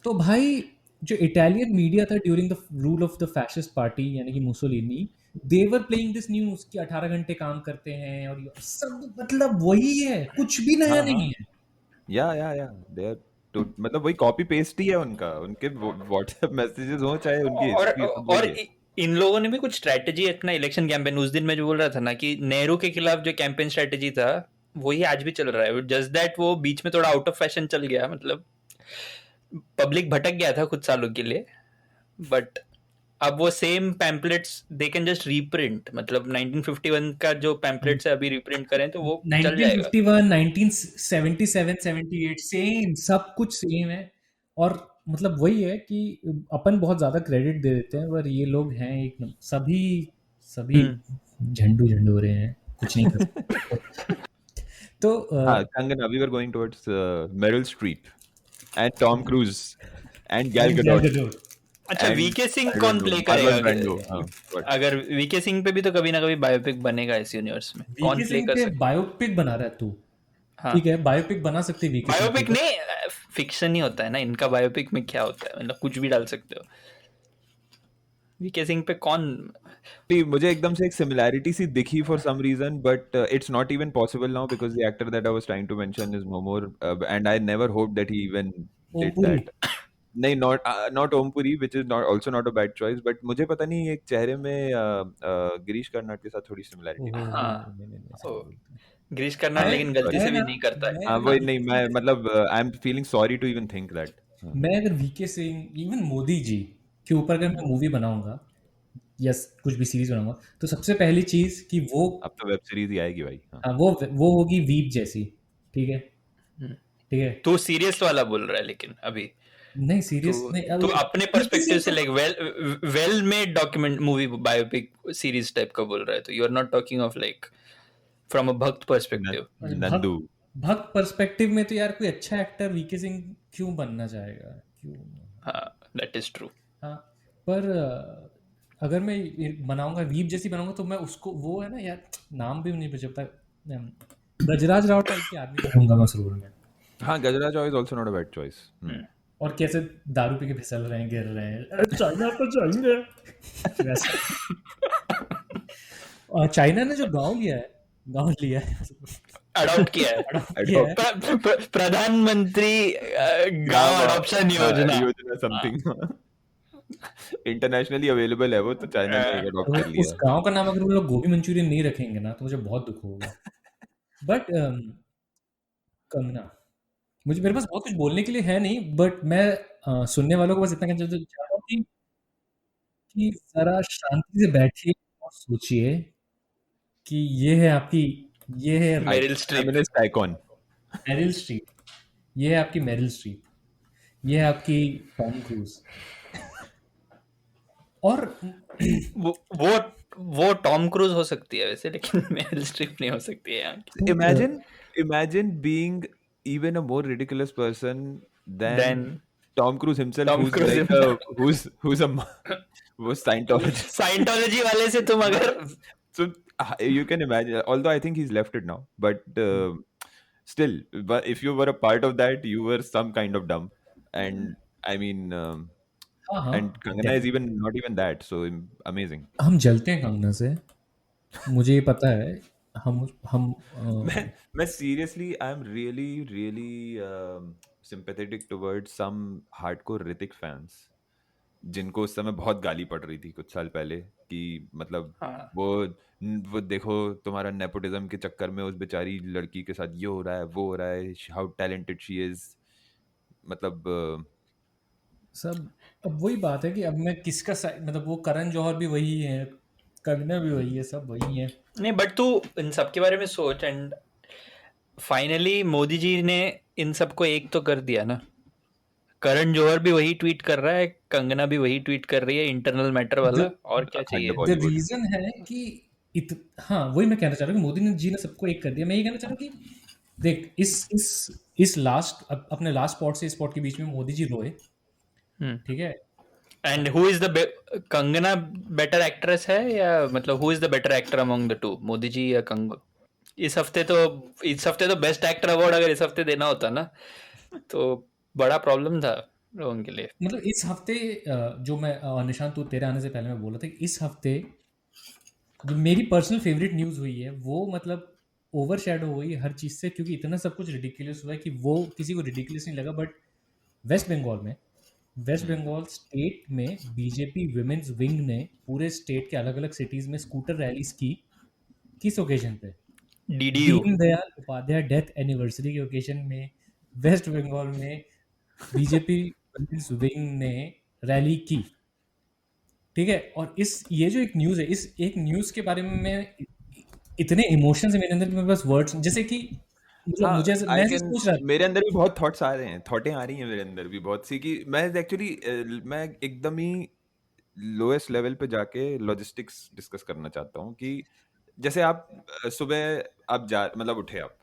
तो भाई जो Italian media था during the rule of the fascist party यानी कि Mussolini, they were playing this news कि 18 घंटे काम करते हैं और ये सब मतलब वही है, कुछ भी नया नहीं है। या दे आर मतलब वही कॉपी पेस्ट ही है उनका, उनके व्हाट्सएप मैसेजेस हो चाहे उनकी हिस्ट्री सब और वही है। इन लोगों ने भी कुछ स्ट्रेटेजी अपना इलेक्शन कैंपेन, उस दिन मैं जो बोल रहा था ना कि नेहरू के खिलाफ जो कैंपेन स्ट्रेटेजी था वही आज भी चल रहा है, जस्ट दैट वो बीच में थोड़ा आउट ऑफ फैशन चल गया, मतलब पब्लिक भटक गया था कुछ सालों के लिए, बट अब वो same pamphlets they can just reprint, मतलब 1951 का जो पैम्पलेट्स है अभी रीप्रिंट करें तो वो चल जाएगा। 1951, 1977, 78 सेम, सब कुछ सेम है। और मतलब वही है कि अपन बहुत ज्यादा क्रेडिट दे देते हैं, पर ये लोग हैं एक सभी झंडू झंडू रहे हैं, कुछ नहीं कर सकते। तो Kangana, we were going towards Meryl Streep and Tom Cruise and Gal Gal Gadot. Gadot। अच्छा, वीके सिंह कौन प्ले करेगा? अगर वीके सिंह पे भी तो कभी ना कभी बायोपिक बनेगा इस यूनिवर्स में, कौन प्ले कर सकता है? बायोपिक बना रहा है तू? हाँ। ठीक है, बायोपिक बना सकते हैं। बायोपिक नहीं, फिक्शन ही होता है ना इनका, बायोपिक में क्या होता है, मतलब कुछ भी डाल सकते हो। वीके सिंह पे कौन? मुझे एकदम से एक सिमिलैरिटी सी दिखी for some reason, but it's not even possible now because the actor that I was trying to mention is no more, and I never hoped that he even did that. नहीं, not Om Puri, which is not also not a bad choice, but मुझे पता नहीं एक चेहरे में गिरीश कर्नाड के साथ थोड़ी सिमिलैरिटी थी। हाँ, गिरीश कर्नाड लेकिन गलती से भी नहीं करता है। हाँ वही नहीं, मैं मतलब I am feeling sorry to even think that. मैं अगर वीके सिंह, इवन मोदी जी के ऊपर अगर मैं मूवी बनाऊंगा या कुछ भी सीरीज बनाऊंगा तो सबसे पहली चीज कि वो अब तो वेब सीरीज ही आएगी भाई। वो होगी वीप जैसी, ठीक है? ठीक है, तू सीरियस वाला बोल रहा है लेकिन अभी नहीं सीरियस नहीं, तो अपने पर्सपेक्टिव से like well made document movie biopic series type का बोल रहा है, तो you are not talking of like from a bhakt perspective. Nandu भक्त पर्सपेक्टिव में तो यार कोई अच्छा एक्टर वीके सिंह क्यों बनना चाहेगा, क्यों? हाँ, दैट इज ट्रू। हाँ, पर अगर मैं बनाऊंगा वीप जैसी बनाऊंगा तो मैं उसको, वो है ना यार, नाम भी नहीं बचता, गजराज राव टाइप के आदमी बनाऊंगा मैं जरूर में। हाँ, Gajraj Rao is also not a bad choice. और कैसे दारू पी के फिसल रहे हैं, गिर रहे हैं, चाइना तो चाहिए और चाइना ने जो गांव लिया है अडॉप्ट किया है, प्रधानमंत्री गांव अडॉप्शन योजना समथिंग इंटरनेशनली अवेलेबल है वो, तो चाइना ने अडॉप्ट कर लिया। उस गांव का नाम अगर वो लोग गोभी मंचूरियन नहीं रखेंगे ना तो मुझे बहुत दुख होगा। बट कंगना, मेरे पास बहुत कुछ बोलने के लिए है नहीं, बट मैं सुनने वालों को बस इतना कहना चाहता हूँ कि जरा शांति से बैठिए और सोचिए कि ये है Meryl Streep icon, Meryl Streep, ये है आपकी मेरिल स्ट्रीप, ये है आपकी टॉम क्रूज, और वो टॉम क्रूज हो सकती है वैसे, लेकिन मेरिल स्ट्रीप नहीं हो सकती है। Imagine being even a more ridiculous person than Tom Cruise himself, who's a वो Scientology वाले से तुम अगर so you can imagine, although I think he's left it now, but still, but if you were a part of that, you were some kind of dumb, and I mean and Kangana is even not even that, so amazing. हम जलते हैं कंगना से, मुझे ये पता है। हम मैं seriously I am really sympathetic towards some hardcore Hrithik fans जिनको उस समय बहुत गाली पड़ रही थी कुछ साल पहले कि मतलब वो देखो तुम्हारा नेपोटिज्म के चक्कर में उस बेचारी लड़की के साथ ये हो रहा है, वो हो रहा है, हाउ टैलेंटेड शी इज, मतलब सब अब वही बात है कि अब मैं किसका मतलब वो करण जौहर भी वही है, कंगना भी वही है, सब वही है। नहीं, बट तू इन सब के बारे में सोच, एंड फाइनली मोदी जी ने इन सबको एक तो कर दिया ना। करण जौहर भी वही ट्वीट कर रहा है, कंगना भी वही ट्वीट कर रही है, इंटरनल मैटर वाला, और क्या अखंड चाहिए? द बॉलीवुड। रीजन है कि हाँ वही मैं कहना चाह रहा हूँ कि मोदी जी ने सबको एक कर दिया। मैं ये कहना चाह रहा हूँ कि देख इस लास्ट अपने लास्ट स्पॉट से इस स्पॉट के बीच में मोदी जी रोए, ठीक है। And who is the Kangana better actress है, या मतलब who is the better actor among the two, Modi ji या इस हफ्ते तो बेस्ट एक्टर अवार्ड अगर इस हफ्ते देना होता ना, तो बड़ा प्रॉब्लम था लोगों के लिए। मतलब इस हफ्ते जो मैं निशांत तू तेरे आने से पहले मैं बोला था कि इस हफ्ते जो मेरी पर्सनल फेवरेट न्यूज़ हुई है वो मतलब ओवर शेडो हुई हर चीज़ से, क्योंकि इतना सब कुछ रिडिकुलस हुआ है कि वो किसी को रिडिकुलस नहीं लगा। बट वेस्ट बंगाल स्टेट में बीजेपी विमेंस विंग ने पूरे स्टेट के अलग अलग सिटीज़ में स्कूटर रैलीज की। किस ओकेजन पे? DDU Deendayal Upadhyay death anniversary के ओकेजन में वेस्ट बंगाल में बीजेपी विमेंस विंग ने रैली की, ठीक है। और ये जो एक न्यूज़ है, इस एक न्यूज़ के बारे में मैं इतने इमोशंस है मेरे अंदर कि मेरे पास वर्ड्स, जैसे कि मतलब हाँ, मुझे आई मैं ऐसे कैन। सोच रहा था। मेरे अंदर भी बहुत थॉट्स आ रहे हैं, थॉटें आ रही हैं मेरे अंदर भी बहुत सी, कि मैं एक्चुअली मैं एकदम ही लोएस्ट लेवल पे जाके लॉजिस्टिक्स डिस्कस करना चाहता हूँ। कि जैसे आप सुबह आप मतलब उठे आप,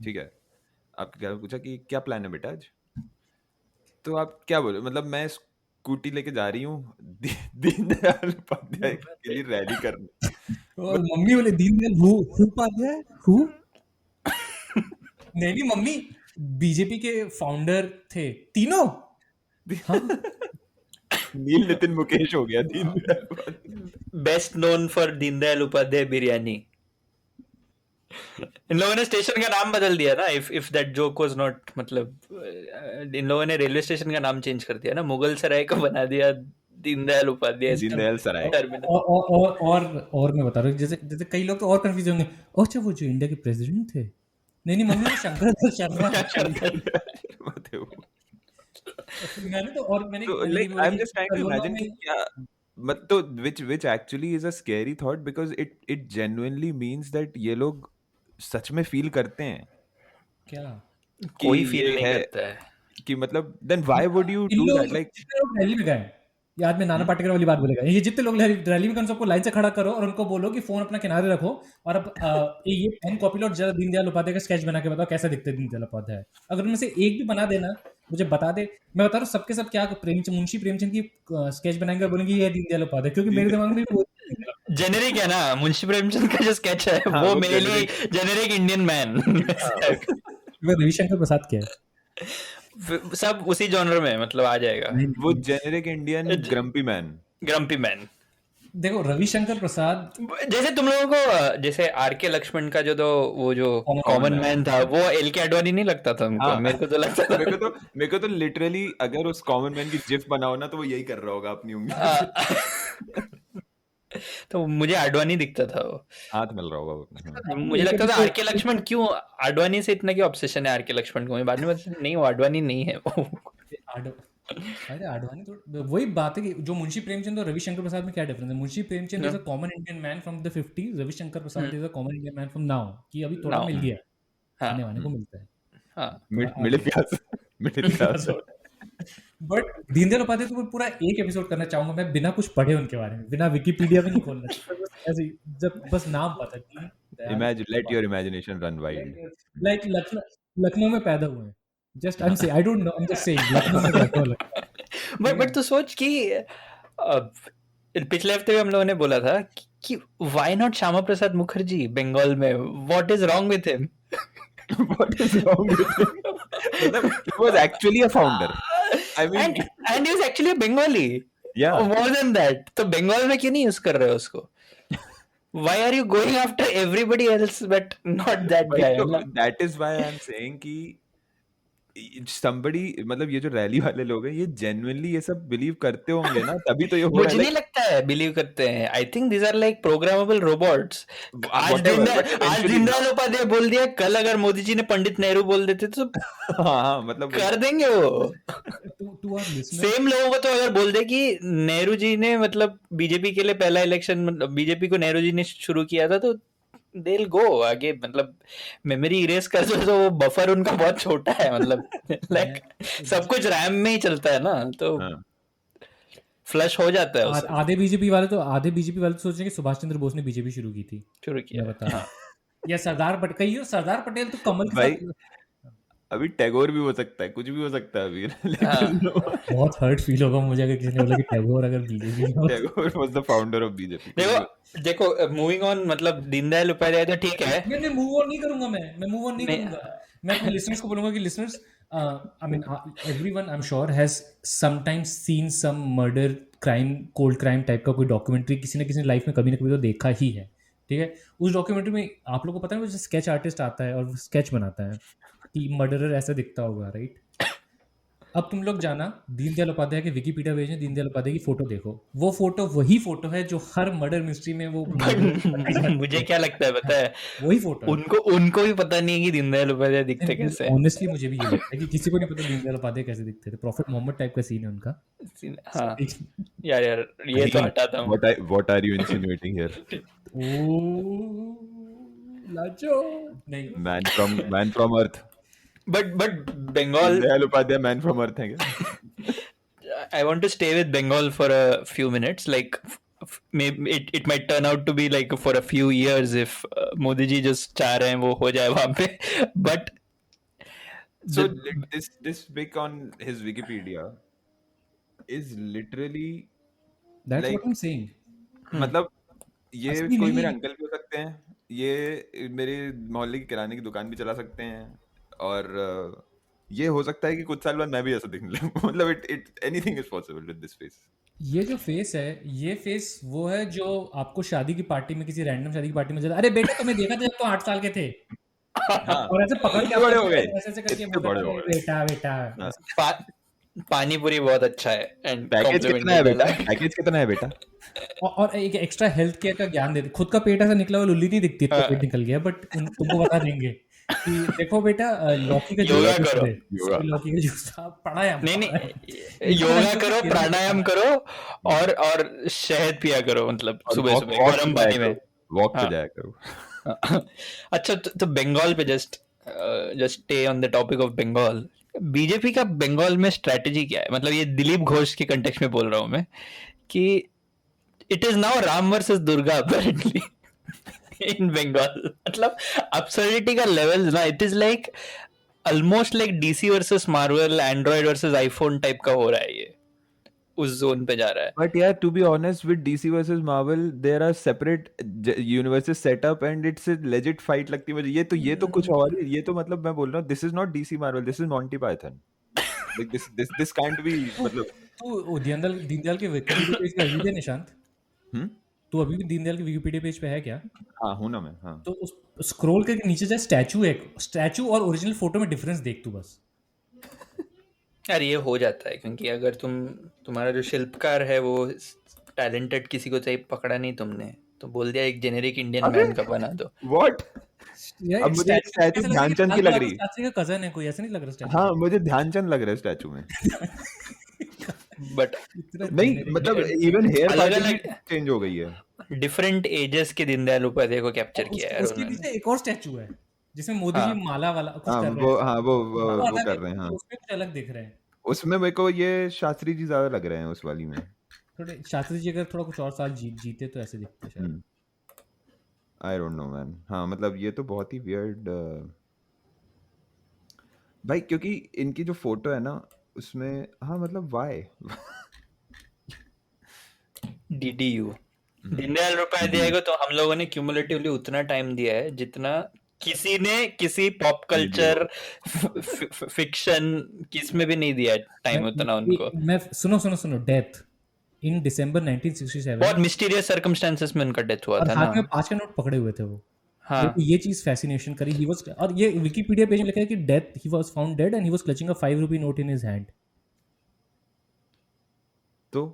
ठीक है, आपके घर में पूछा कि क्या प्लान है बेटा आज, तो आप क्या बोले? मतलब मैं स्कूटी लेके जा रही हूँ दीनदयाल उपाध्याय के लिए रैली करने। और मम्मी बोले दीनदयाल हु उपाध्याय हु नहीं मम्मी बीजेपी के फाउंडर थे तीनों। हाँ नील नितिन मुकेश हो गया Deendayal Upadhyay. Best known for Deendayal Upadhyay biryani. इन लोगों ने स्टेशन का नाम बदल दिया ना, if that joke was not, मतलब इन लोगों ने रेलवे स्टेशन का नाम चेंज कर दिया ना, मुगल सराय को बना दिया दीनदयाल उपाध्याय दीनदयाल सराय। टर्मिनल। और मैं बता रहा हूँ, जैसे जैसे कई लोग तो और कंफ्यूज होंगे, अच्छा वो जो इंडिया के प्रेसिडेंट थे, नहीं मम्मी वो शंकर शर्मा। मैंने तो और मैंने So, ये like, भी बोला I'm कि just trying to corona imagine कि में क्या तो which actually is a scary thought, because it genuinely means that ये लोग सच में फील करते हैं क्या कि कोई फील ये नहीं है, करता है। कि मतलब then why would you in do लोग that? Like, जितने लोग रैली में गए, ये आज मैं नाना पाटेकर वाली बात बोलेगा, ये जितने लोग रैली में गए सबको लाइन से खड़ा करो और उनको बोलो कि फोन अपना किनारे रखो और अब ये पेन कॉपी लो, जरा दीनदयाल उपाध्याय का स्केच बना के बताओ कैसा दिखते हैं दीनदयाल उपाध्याय। अगर उनमें से एक भी बना देना मुझे बता दे, मैं बता रहा हूँ सबके सब क्या मुंशी प्रेमचंद की स्केच बनाएंगे और बोलेंगे ये दीनदयाल उपाध्याय, क्योंकि मेरे दिमाग में वो जेनेरिक है ना, मुंशी प्रेमचंद का जो स्केच है हाँ, वो वो मेरे लिए जेनेरिक इंडियन मैन। रविशंकर प्रसाद क्या है, सब उसी जॉनर में मतलब आ जाएगा, वो generic Indian grumpy man. Grumpy man. देखो रविशंकर प्रसाद जैसे तुम लोगों को जैसे आर.के. लक्ष्मण का जो वो जो कॉमन मैन था, वो एल.के. आडवाणी नहीं लगता था हमको? हाँ, मेरे को तो लगता था। मेरे को तो लिटरली अगर उस कॉमन मैन की जिफ बनाओ ना तो वो यही कर रहा होगा अपनी उंगली तो मुझे आडवाणी दिखता था वो, हाथ मिल रहा होगा। मुझे लगता था आर.के. लक्ष्मण क्यों, आडवाणी से इतना क्यों ऑब्सेशन है आर.के. लक्ष्मण को? मैं बाद में नहीं, वो आडवाणी नहीं है वो। अरे आडवाणी तो वही बात है कि जो मुंशी प्रेमचंद और रविशंकर प्रसाद में क्या डिफरेंस है। Munshi Premchand is a common Indian man from the 50s, Ravishankar Prasad is a common Indian man from now, कि अभी थोड़ा मिल गया, आने वाले को मिलता है। हाँ, middle class. But Deendayal Upadhyay तो पूरा एक एपिसोड करना चाहूंगा मैं, बिना कुछ पढ़े उनके बारे में, बिना विकिपीडिया भी नहीं खोलना, ऐसे ही जब बस नाम पता है। Imagine, let your imagination run wild. Like Lucknow में पैदा हुए हैं, जस्ट आई एम से आई don't no, I am just saying Lucknow में रहता हूं। बट तो सोच कि पिछले हफ्ते भी हम लोगों ने बोला था कि व्हाई नॉट श्यामा प्रसाद मुखर्जी बंगाल में, what is wrong with him? What is wrong with him? मतलब he was actually a founder. I mean, and he was actually a Bengali. Yeah. More than that. तो बंगाल में क्यों नहीं यूज कर रहे हो उसको? Why are you going after everybody else but not that guy? that is why I'm saying कि somebody, मतलब ये जो रैली वाले लोग हैं, ये genuinely ये सब बिलीव करते होंगे ना, तभी तो ये हो रहा मुझे है। नहीं लगता है बिलीव करते हैं. I think these are like programmable robots. आज whatever, but eventually- Deendayal Upadhyay बोल दिया, कल अगर मोदी जी ने पंडित नेहरू बोल देते तो हाँ, मतलब कर देंगे वो. to our listeners, सेम लोगों को तो अगर बोल दे कि नेहरू जी ने मतलब बीजेपी के लिए पहला इलेक्शन, मतलब बीजेपी को नेहरू जी ने शुरू किया था, तो they'll go आगे. मतलब मेमोरी इरेज कर दो तो वो बफर उनका बहुत छोटा है. मतलब लाइक सब कुछ रैम में ही चलता है ना, तो हाँ, फ्लश हो जाता है उससे. आधे बीजेपी वाले तो सोच रहे हैं कि सुभाष चंद्र बोस ने बीजेपी शुरू की थी. शुरू किया. मैं बता या सरदार पटेल तो कमल के भाई साथ अभी टैगोर भी हो सकता है, कुछ भी हो सकता है अभी. हाँ. लेकिन बहुत हर्ट फील होगा मुझे अगर किसी ने बोला कि टैगोर अगर BJP Tagore was the founder of BJP. देखो मूविंग ऑन, मतलब दीनदयाल उपाध्याय तो ठीक है. मैं मूव ऑन नहीं करूंगा. मैं मूव ऑन नहीं करूंगा. मैं अपने लिसनर्स को बोलूंगा कि listeners, I mean everyone I am sure has sometimes seen some murder crime, cold crime type का कोई डॉक्यूमेंट्री किसी न किसी लाइफ में कभी ना कभी तो देखा ही है. ठीक है, उस डॉक्यूमेंट्री में आप लोगों को पता है वो जो स्केच आर्टिस्ट आता है और स्केच बनाता है कि मर्डरर ऐसा दिखता होगा, राइट? अब तुम लोग जाना दीनदयाल उपाध्याय के विकिपीडिया पेज में दीनदयाल उपाध्याय की फोटो देखो. वो फोटो वही फोटो है जो हर मर्डर मिस्ट्री में वो मुझे क्या लगता है पता है, वही फोटो. उनको भी पता नहीं है कि दीनदयाल उपाध्याय दिखते कैसे हैं. ऑनेस्टली मुझे भी ये लगता है कि किसी को नहीं पता दीनदयाल उपाध्याय कैसे दिखते थे. प्रॉफिट मोहम्मद टाइप का सीन है उनका. हाँ यार ये तो हटाता हूँ. What are you insinuating here? Lajo नहीं. Man from Earth. But Bengal, Dayal Upadhyay man from Earth है क्या? I want to stay with Bengal for a few minutes. Like, maybe it might turn out to be like for a few years if Modi ji just चाह रहे हैं वो हो जाए वहाँ पे. But So this big on his Wikipedia is literally That's like, what I'm saying. मतलब ये असली कोई नहीं मेरे है. अंकल भी हो सकते हैं, ये मेरे मोहल्ले की किराने की दुकान भी चला सकते हैं, और ये हो सकता है कि कुछ साल बाद मैं भी ऐसा दिखने लगूं. मतलब it anything is possible with this face. ये जो फेस है, ये फेस वो है जो आपको शादी की पार्टी में, किसी रैंडम शादी की पार्टी में, अरे बेटा तुम्हें देखा था जब तो 8 साल के थे, और ऐसे पकड़ के इतने बड़े हो गए, ऐसे करके इतने बड़े हो गए. बेटा. पानी पूरी बहुत अच्छा है. एंड पैकेज कितना है बेटा? पैकेज कितना है बेटा? और एक एक्स्ट्रा हेल्थ केयर का ज्ञान देते. खुद का पेट ऐसा निकला हुआ लुल्ली नहीं दिखती, तो पेट निकल गया, बट तुमको बता देंगे कि देखो बेटा लौकी का योगा जूस करो. दे, लौकी का जूस प्राणायाम. नहीं योगा करो, प्राणायाम करो, और शहद पिया करो. मतलब सुबह सुबह गर्म पानी में वॉक पे जाया करो. अच्छा तो बंगाल पे just stay on the topic of Bengal. BJP का बंगाल में स्ट्रेटेजी क्या है? मतलब ये दिलीप घोष के कंटेक्स्ट में बोल रहा हूँ मैं कि it is now Ram versus Durga apparently in Bengal. मतलब अब्सर्डिटी का लेवल ना, it is like almost like DC versus Marvel, Android versus iPhone type का हो रहा है. ये उस जोन पे जा रहा है. But yeah, to be honest, with DC versus Marvel, there are separate universes set up and it's a legit fight लगती है मुझे. ये तो कुछ और है. ये तो मतलब मैं बोल रहा हूँ, this is not DC Marvel, this is Monty Python. Like this can't be. मतलब तू दीनदयाल के विकिपीडिया पेज पे अभी भी है निशांत? तू अभी भी दीनदयाल के विकिपीडिया पेज पे है क्या? हाँ हूँ ना मैं. हाँ तो उस स्क्रॉल करके नीचे जा, स्टैचू और ओरिजिनल फोटो में डिफरेंस देख तू बस. यार ये हो जाता है क्योंकि अगर तुम्हारा जो शिल्पकार है वो टैलेंटेड किसी को चाहिए, पकड़ा नहीं तुमने तो बोल दिया एक जेनेरिक इंडियन मैन का बना दो. What? अब मुझे स्टैचू ध्यानचंद की लग रही. का कजन है कोई, ऐसा नहीं लग रहा स्टैचू. हाँ मुझे ध्यानचंद लग रहा है स्टैचू में. बट नहीं मतलब इवन हेयर पैटर्न चेंज हो गई है. डिफरेंट एजेस के दीनदयाल उपाध्याय को कैप्चर किया है. उसके पीछे एक और स्टैचू है जिसमें मोदी जी माला वाला कुछ कर रहे हैं. वो कर रहे हैं. हाँ उसमें कुछ अलग दिख रहे हैं. उसमें मेरे को ये शास्त्री जी ज्यादा लग रहे हैं उस वाली में. थोड़े शास्त्री जी अगर थोड़ा कुछ और साल जीते तो ऐसे दिखते शायद. आई डोंट नो मैन. हाँ मतलब ये तो बहुत ही वियर्ड भाई, क्योंकि इनकी जो फोटो है ना उसमें, हाँ मतलब व्हाई DDU दीनदयाल उपाध्याय को तो हम लोगों ने क्यूमुलेटिवली उतना टाइम दिया है जितना किसी ने किसी पॉप कल्चर फिक्शन किसमें भी नहीं दिया टाइम उतना उनको. मैं सुनो डेथ इन दिसंबर 1967 बहुत मिस्टीरियस सर्कमस्टेंसेस में उनका डेथ हुआ था ना. हाथ में 5 का नोट पकड़े हुए थे वो. हाँ मेरे को ये चीज फैसिनेशन करी. ही वाज, और ये विकिपीडिया पेज में लिखा है कि death, he was found dead and he was clutching a 5 rupee note in his hand. तो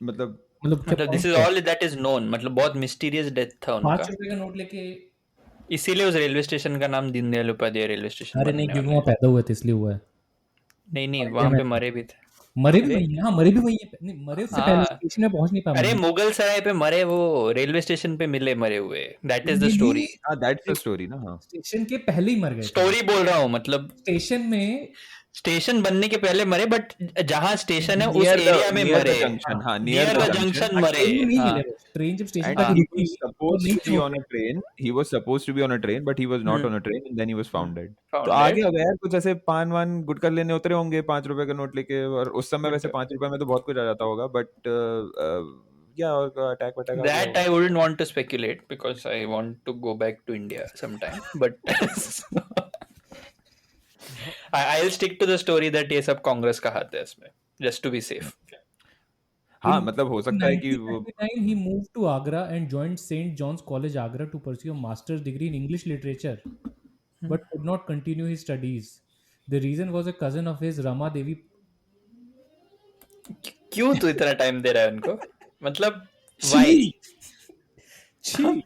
मतलब मतलब क्या मतलब दिस point इज है? All that is known. मतलब बहुत मिस्टीरियस डेथ था 5 उनका. रुपए का नोट लेके. इसीलिए उस रेलवे स्टेशन का नाम दीनदयाल उपाध्याय रेलवे स्टेशन अरे बनने नहीं, क्योंकि वाला वहाँ है. पैदा हुए थे इसलिए हुआ है. नहीं और वहां इंडिया पे में मरे भी थे. मरे भी अरे वही हैं. हाँ, मरे भी वही हैं. नहीं, मरे उससे पहले हाँ स्टेशन में पहुंच नहीं पाया. अरे मुगल सराय पे मरे, वो रेलवे स्टेशन पे मिले मरे हुए. दैट इज द ये स्टोरी. भी हाँ दैट्स द स्टोरी ना. हाँ स्टेशन के पहले ही मर गए थे. स्टोरी बोल रहा हूँ. मतलब स्टेशन में स्टेशन बनने के पहले मरे, बट जहाँ स्टेशन है उस नियर एरिया में द मरे. जंक्शन. हाँ near near the the junction. Junction मरे. ट्रेन में नहीं हाँ मिले वो. ट्रेन जब स्टेशन And पे he रुकी was तो supposed नहीं to be on a train. He was supposed to be on a train, but he was not on a train, and then he was found dead. तो Found आगे dead. अब यार कुछ ऐसे पान वान गुटखा लेने उतरे होंगे 5 रुपए का नोट लेके. और उस समय वैसे 5 रुपए में तो बहुत कुछ आ जाता होगा. बट क्या अटैक वटैक आ गया That होगा. I wouldn't want to speculate because I want to go back to India sometime. But I'll stick to the story that ये सब कांग्रेस का हाथ है इसमें, just to be safe. हाँ In मतलब हो सकता है कि वो 1939, he moved to Agra and joined St. John's College, Agra, to pursue a master's degree in English literature, but could not continue his studies. The reason was a cousin of his, Rama Devi. क्यों तू इतना time दे रहा है उनको? मतलब why? छी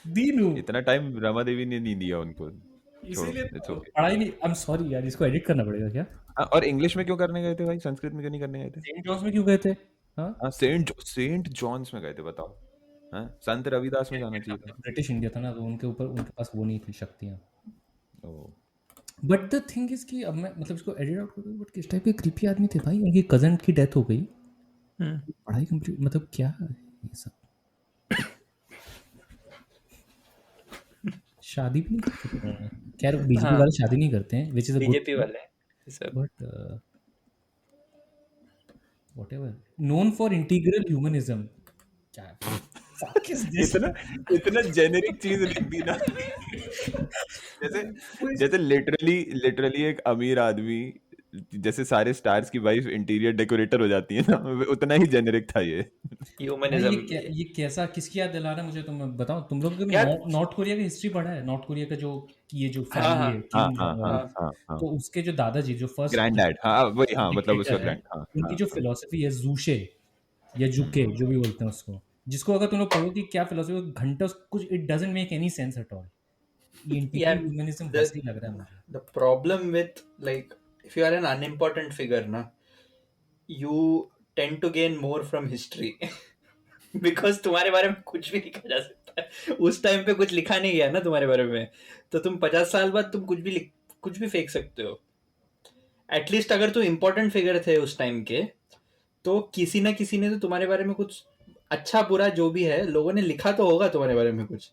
दीनू. इतना time Rama Devi ने नहीं दिया उनको. छोड़ो, इसीलिए it's तो okay. पढ़ाई नहीं. आई एम सॉरी यार, इसको एडिट करना पड़ेगा क्या? हाँ, और इंग्लिश में क्यों करने गए थे भाई? संस्कृत में क्यों नहीं करने गए थे? सेंट जॉन्स में क्यों गए थे? हाँ, हाँ सेंट जॉन्स में गए थे. बताओ. हाँ संत रविदास में जाना चाहिए था. ब्रिटिश इंडिया था ना, तो उनके ऊपर उनके पास वो नहीं थी शक्तियाँ. ओह. बट द थिंग इज कि अब मैं मतलब इसको एडिट आउट करूँ. बट किस टाइप के क्रीपी आदमी थे भाई. उनकी कजन की डेथ हो गई, पढ़ाई कंप्लीट. मतलब क्या है ये सब? शादी भी नहीं करते थे. खैर बीजेपी हाँ वाले शादी नहीं करते हैं, which is a good. BJP वाले ये सब. But whatever, known for integral humanism. क्या fuck is this? इतना जेनेरिक चीज लिख दी ना. जैसे लिटरली एक अमीर आदमी जैसे सारे स्टार्स की वाइफ इंटीरियर डेकोरेटर हो जाती है ना, उतना ही जेनेरिक था ये. ह्यूमनिज्म. ये कैसा, किसकी याद दिला रहा है मुझे? तुम बताओ. तुम लोग यार नॉर्थ कोरिया की हिस्ट्री पढ़ा है? नॉर्थ कोरिया का जो ये जो हाँ फैमिली हाँ है, हाँ किम हाँ जोंग हाँ उन, हाँ. तो उसके जो दादाजी जो फर्स्ट ग्रैंड डैड. हाँ वही. हाँ मतलब उसका डिक्टेटर है, ग्रैंड. हाँ उनकी जो फिलोसफी है जूशे या जुके जो भी बोलते हैं उसको, जिसको अगर तुम लोग पढ़ो कि क्या फिलोसफी, घंटा कुछ, it doesn't make any sense at all. ये इंटीग्रल ह्यूमनिज्म वैसे ही लग रहा है मुझे. The problem with, like, if you are an unimportant figure ना, you tend to gain more from history because तुम्हारे बारे में कुछ भी लिखा जा सकता है. उस टाइम पे कुछ लिखा नहीं गया ना तुम्हारे बारे में, तो तुम 50 साल बाद तुम कुछ भी फेंक सकते हो. एटलीस्ट अगर तुम इम्पोर्टेंट फिगर थे उस टाइम के, तो किसी ना किसी ने तो तुम्हारे बारे में कुछ अच्छा बुरा जो भी है लोगों ने लिखा तो होगा तुम्हारे बारे में कुछ.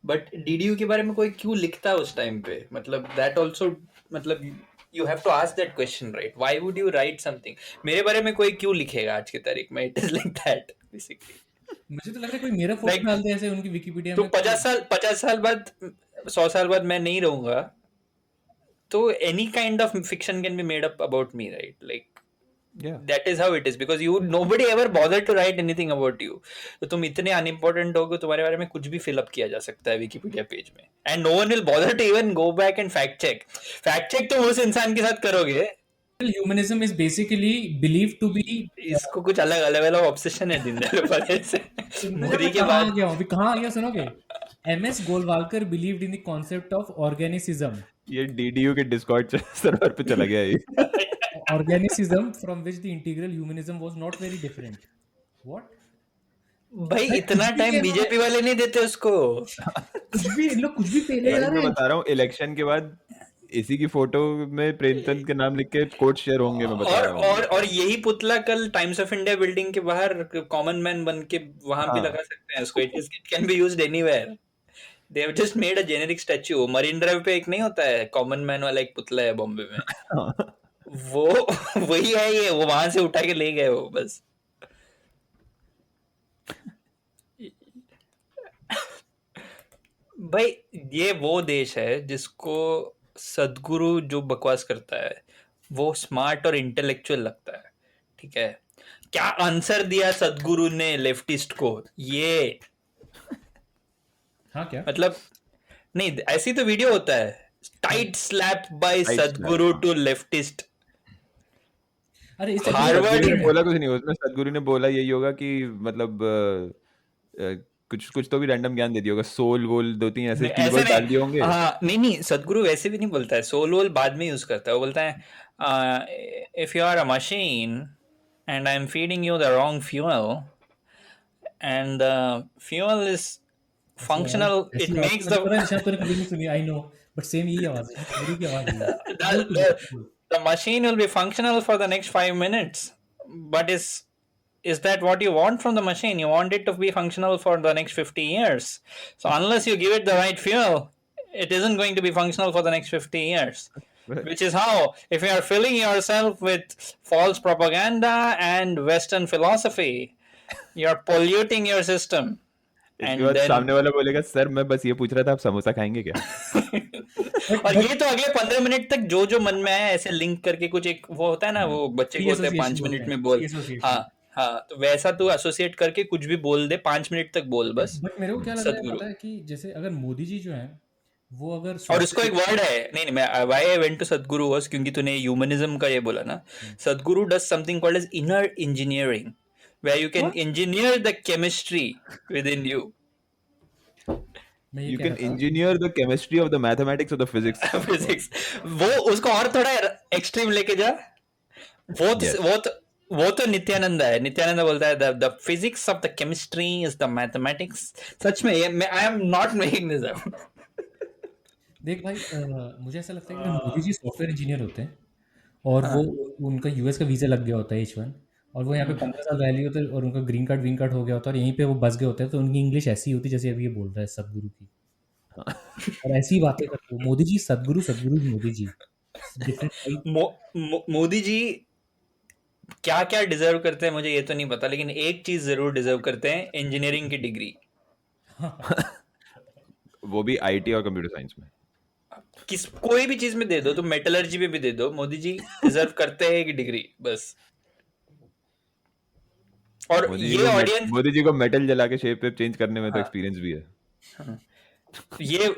बट डीडीयू के बारे में कोई क्यों लिखता उस टाइम पे? मतलब दैट ऑल्सो, मतलब you have to ask that question, right? Why would you write something? मेरे बारे में कोई क्यों लिखेगा आज की तारीख में? It is like that basically. मुझे तो लग रहा है कोई मेरा फोटो Like, डाल दे ऐसे उनकी विकिपीडिया तो में. 50 साल बाद, 100 साल बाद मैं नहीं रहूंगा, तो any kind of fiction can be made up about me, right? Like Yeah. that is how it is because nobody ever bothered to write anything about you. तो तुम इतने अनइम्पोर्टेंट हो, तुम्हारे बारे में कुछ भी फिलअप किया जा सकता है विकिपीडिया पेज में, and no one will bother to even go back and fact check तुम उस इंसान के साथ करोगे. Humanism is basically believe to be. इसको कुछ अलग वाला ऑब्सेशन है दीनदयाल उपाध्याय से. मोदी के बाद कहाँ आ गया सुनोगे? MS Golwalkar believed in the concept of organicism. ये डीडीयू के डिस्कॉर्ड सर्वर पे चला गया ये. Organicism from which the integral humanism was not very different. What? भाई इतना टाइम बीजेपी वाले नहीं देते उसको. कुछ भी इन लोग कुछ भी फेले जा मैं रहे हैं. बता रहा हूँ इलेक्शन के बाद इसी की फोटो में प्रेमचंद के नाम लिख के कोट शेयर होंगे. मैं बता रहा हूँ. और यही पुतला कल टाइम्स ऑफ इंडिया बिल्डिंग के बाहर कॉमन मैन बन के वहां भी लगा सकते हैं उसको. It can be used anywhere. They have just made a generic statue. Marine drive पे एक नहीं होता है कॉमन मैन वाला एक पुतला है बॉम्बे में, वो वही है ये. वो वहां से उठा के ले गए वो बस. भाई ये वो देश है जिसको सदगुरु जो बकवास करता है वो स्मार्ट और इंटेलेक्चुअल लगता है. ठीक है, क्या आंसर दिया सदगुरु ने लेफ्टिस्ट को? ये हाँ क्या? मतलब नहीं, ऐसी तो वीडियो होता है, tight slap by Tight slap, सदगुरु हाँ। टू लेफ्टिस्ट अरे इस सदगुरु हार्वर्ड ने बोला कुछ नहीं, उसमें सदगुरु ने बोला यही होगा कि मतलब कुछ कुछ तो भी रैंडम ज्ञान दे दिया होगा, सोल वोल 2-3 ऐसे ऐसे कीवर्ड नहीं, डाल दिए होंगे। हाँ नहीं नहीं, सदगुरु वैसे भी नहीं बोलता है, सोल वोल बाद में यूज करता है। वो बोलता है if you are a machine and I am feeding you the wrong fuel and the fuel is functional, it ऐसी आवाज मेक्स मुझे द पता है निशांत, तूने कभी नहीं सुनी, आई नो, बट सेम यही आवाज है, सदगुरु की आवाज यही है। बोल तू, बोल। the machine will be functional for the next 5 minutes, but is that what you want from the machine? You want it to be functional for the next 50 years. So unless you give it the right fuel, it isn't going to be functional for the next 50 years. Which is how, if you are filling yourself with false propaganda and Western philosophy, you are polluting your system. इसके And बाद then सामने वाला बोलेगा sir मैं बस ये पूछ रहा था आप समोसा खाएंगे क्या? और ये तो अगले 15 मिनट तक जो जो मन में आया ऐसे लिंक करके कुछ, एक वो होता है ना, वो बच्चे को होता है 5 मिनट में बोल, हाँ हाँ, तो वैसा तू एसोसिएट करके कुछ भी बोल दे, 5 मिनट तक बोल बस। बट मेरे को क्या लग रहा है सदगुरु। पता है कि जैसे अगर मोदी जी जो है वो अगर और उसको एक वर्ड है, नहीं नहीं, मैं why I went to Sadhguru was क्योंकि तूने ह्यूमनिज्म का ये बोला ना, Sadhguru does something called as inner engineering, where you can engineer the chemistry within you. मैं ये You कह can रहा था engineer the chemistry of the mathematics of the physics. Physics, वो उसको और थोड़ा एक्सट्रीम लेके जा। वो तो Yes. वो तो नित्यानंद है, नित्यानंद बोलता है the physics of the chemistry is the mathematics. सच में I am not making this up. देख भाई, मुझे ऐसा लगता है कि मोदी जी सॉफ्टवेयर इंजीनियर होते हैं और वो उनका यूएस का वीज़ा लग गया होता है H1, और वो यहाँ पे 15 साल रह लिए होते हैं और उनका ग्रीन कार्ड हो गया होता है और यहीं पे वो बस गए होते हैं, तो उनकी इंग्लिश ऐसी होती है जैसे अभी ये बोल रहा है सदगुरु की, और ऐसी ही बातें करते हो। मोदी जी सदगुरु, सदगुरु मोदी जी, डिफरेंट। मोदी जी क्या क्या डिजर्व करते हैं मुझे ये तो नहीं पता, लेकिन एक चीज जरूर डिजर्व करते हैं, इंजीनियरिंग की डिग्री। वो भी आईटी और कंप्यूटर साइंस में। कोई भी चीज में दे दो, तो मेटलर्जी में भी दे दो, मोदी जी डिजर्व करते हैं एक डिग्री बस। और ये ऑडियंस, मोदी जी को मेटल जला के शेप पे चेंज करने में तो एक्सपीरियंस भी है। ये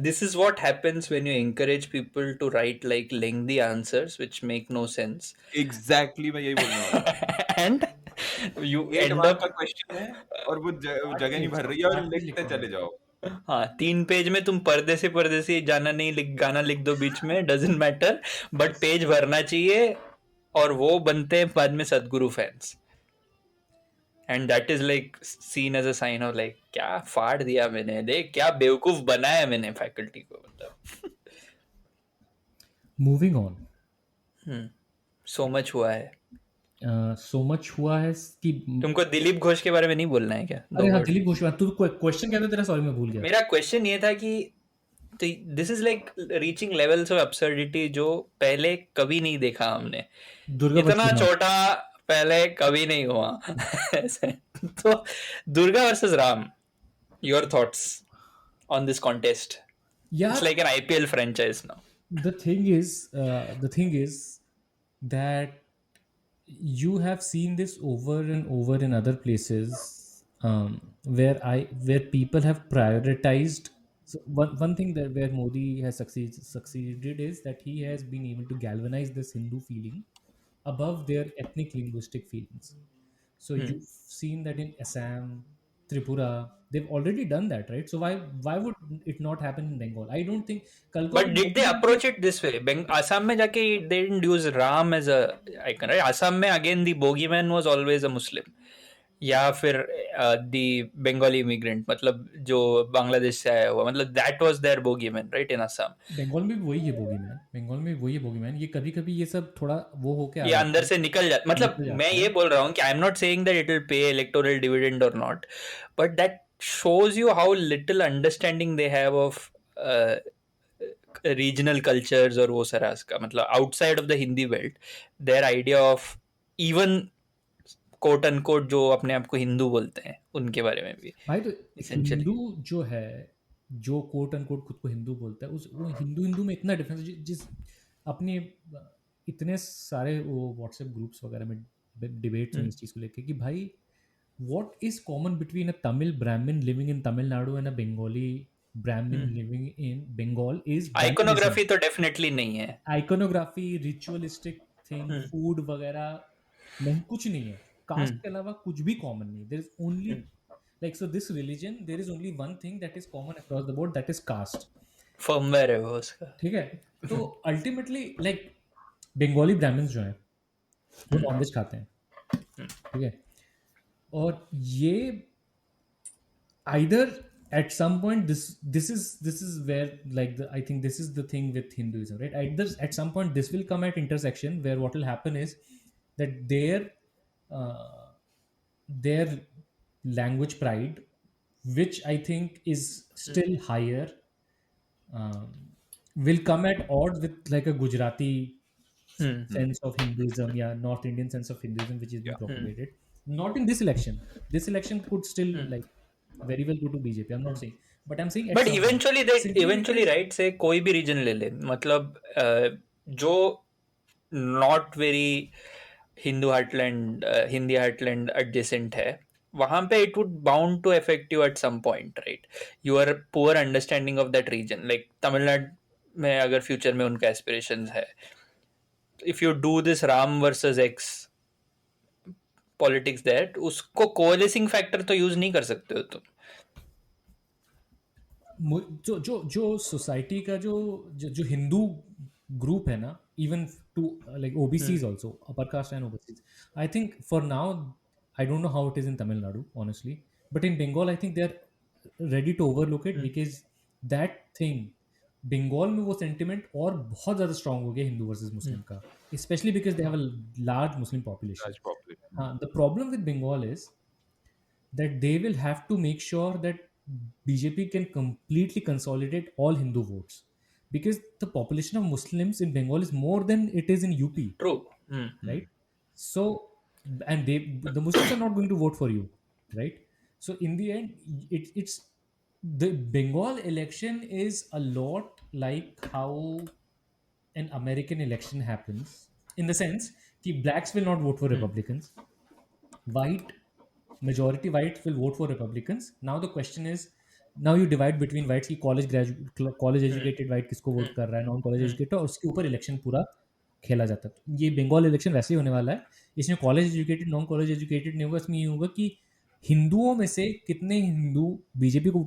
this is what happens when you encourage people to write like lengthy answers which make no sense. Exactly, मैं यही बोलने वाला था। And you end mark up का क्वेश्चन है और वो जगह नहीं भर रही है और लिखते चले जाओ। हाँ 3 पेज में तुम पर्दे से जाना नहीं लिख, गाना लिख दो बीच में, डजंट मैटर, बट पेज भरना चाहिए, और वो बनते हैं बाद में Sadhguru fans. And that is like seen as a sign of like क्या फाड़ दिया मैंने, देख क्या बेवकूफ बनाया मैंने फैकल्टी को, मतलब। मूविंग ऑन, सो मच हुआ है। सो मच हुआ है कि तुमको दिलीप घोष के बारे में नहीं बोलना है क्या? अरे हाँ, दिलीप घोष, तू क्वेश्चन क्या था तेरा? सॉरी मैं भूल गया। मेरा क्वेश्चन ये था कि this is like reaching levels of absurdity जो पहले कभी नहीं देखा हमने, इतना छोटा पहले कभी नहीं हुआ। तो Durga versus Ram, your thoughts on this contest? It's like an IPL franchise now. The thing is that you have seen this over and over in other places, where people have prioritized. So one thing that where Modi has succeeded is that he has been able to galvanize this Hindu feeling above their ethnic linguistic feelings. So you've seen that in Assam, Tripura, they've already done that, right? So why would it not happen in Bengal? I don't think. But did they approach it this way? Assam में जाके they didn't use Ram as a icon, right? Assam में again the bogeyman was always a Muslim, या फिर the Bengali immigrant, मतलब जो बांग्लादेश से आया हुआ, मतलब that was their bogeyman, right, in Assam. Bengal में भी वही है बोगीमैन, बंगाल में वही है बोगीमैन। ये कभी-कभी ये सब थोड़ा वो होके ये अंदर से निकल जाता, मतलब मैं ये बोल रहा हूँ कि I am not saying that it will pay electoral dividend और not, but that shows you how little understanding they have of regional cultures और वो सरास का, मतलब outside of the Hindi belt, their idea of even quote unquote जो अपने आप को हिंदू बोलते हैं उनके बारे में भी। भाई तो हिंदू जो है, जो कोट अनकोट खुद को हिंदू बोलता है, उस वो हिंदू में इतना डिफरेंस, जिस अपने इतने सारे वो व्हाट्सएप ग्रुप्स वगैरह में डिबेट्स हैं इस चीज़ को लेके कि भाई what is common between a Tamil Brahmin living in Tamil Nadu and a Bengali Brahmin living in Bengal is Brahminism. Iconography तो डेफिनेटली नहीं है. Iconography, ritualistic thing, food वगैरह नहीं, कुछ नहीं है. Caste के अलावा कुछ भी common नहीं. There is only like, so this religion, there is only one thing that is common across the board, that is caste. Firmware है वो उसका. ठीक है. तो ultimately like बंगाली ब्राह्मण्स जो हैं वो नॉनवेज खाते हैं. ठीक है. और ये either at some point this is where like I think this is the thing with Hinduism, right? Either at some point this will come at intersection where what will happen is that their language pride, which I think is still higher, will come at odds with like a Gujarati sense of Hinduism, North Indian sense of Hinduism, which is being propagated. Not in this election. This election could still like very well go to BJP. I'm not saying, but I'm saying. But eventually, right? से कोई भी reason ले ले, मतलब जो not very Hindi heartland adjacent है, वहां पे it would bound to affect you at some point, right? Your poor understanding of that region, like Tamil Nadu में अगर फ्यूचर में उनका एस्पिरेशंस है, if you do this Ram versus X politics that, उसको कोअलिसिंग factor तो यूज नहीं कर सकते हो तुम. जो सोसाइटी का जो हिंदू ग्रुप है ना, even to like OBCs also, upper caste and OBCs, I think for now, I don't know how it is in Tamil Nadu honestly, but in Bengal I think they are ready to overlook it, because that thing, Bengal में वो sentiment और बहुत ज़्यादा strong हो गया Hindu versus मुस्लिम का, especially because they have a large Muslim population. The problem with Bengal is that they will have to make sure that BJP can completely consolidate all Hindu votes, because the population of Muslims in Bengal is more than it is in UP. True. Right? So, and the Muslims are not going to vote for you, right? So in the end, it's the Bengal election is a lot like how an American election happens, in the sense that blacks will not vote for Republicans, majority whites will vote for Republicans. Now the question is, now you divide between whites की college educated white किसको vote कर रहा है, non college educated, और उसके ऊपर election पूरा खेला जाता है. ये बंगाल इलेक्शन वैसे ही होने वाला है. इसमें college educated non college educated नहीं होगा. इसमें ये होगा कि हिंदुओं में से कितने हिंदू बीजेपी को,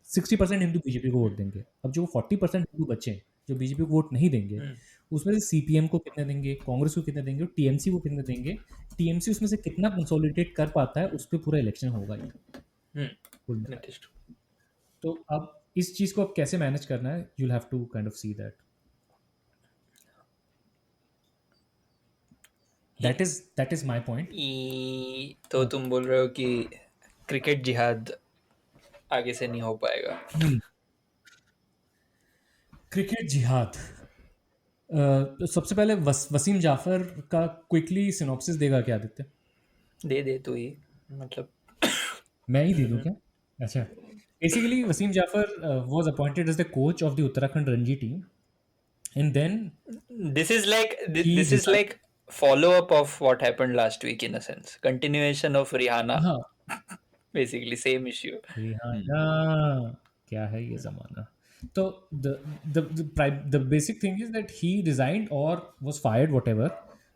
60% हिंदू बीजेपी को वोट देंगे. अब जो 40% हिंदू बच्चे हैं जो बीजेपी को वोट नहीं देंगे, उसमें से सीपीएम को कितने देंगे, कांग्रेस को कितने देंगे, टीएमसी को कितने देंगे, टीएमसी उसमें से कितना कंसोलिडेट कर पाता है, उस पर पूरा इलेक्शन होगा. तो अब इस चीज को अब कैसे मैनेज करना है, you will have to kind of see that. That is my point. तो तुम बोल रहे हो कि क्रिकेट जिहाद आगे से नहीं हो पाएगा. क्रिकेट जिहाद, सबसे पहले वसीम जाफर का क्विकली सिनॉप्सिस देगा क्या आदित्य? दे तू ही, मतलब मैं ही दे दूं क्या? अच्छा, basically Wasim Jaffer was appointed as the coach of the Uttarakhand Ranji team, and then this is like follow up of what happened last week, in a sense, continuation of Rihanna. Basically same issue. Rihanna, क्या है ये ज़माना. तो the basic thing is that he resigned or was fired, whatever,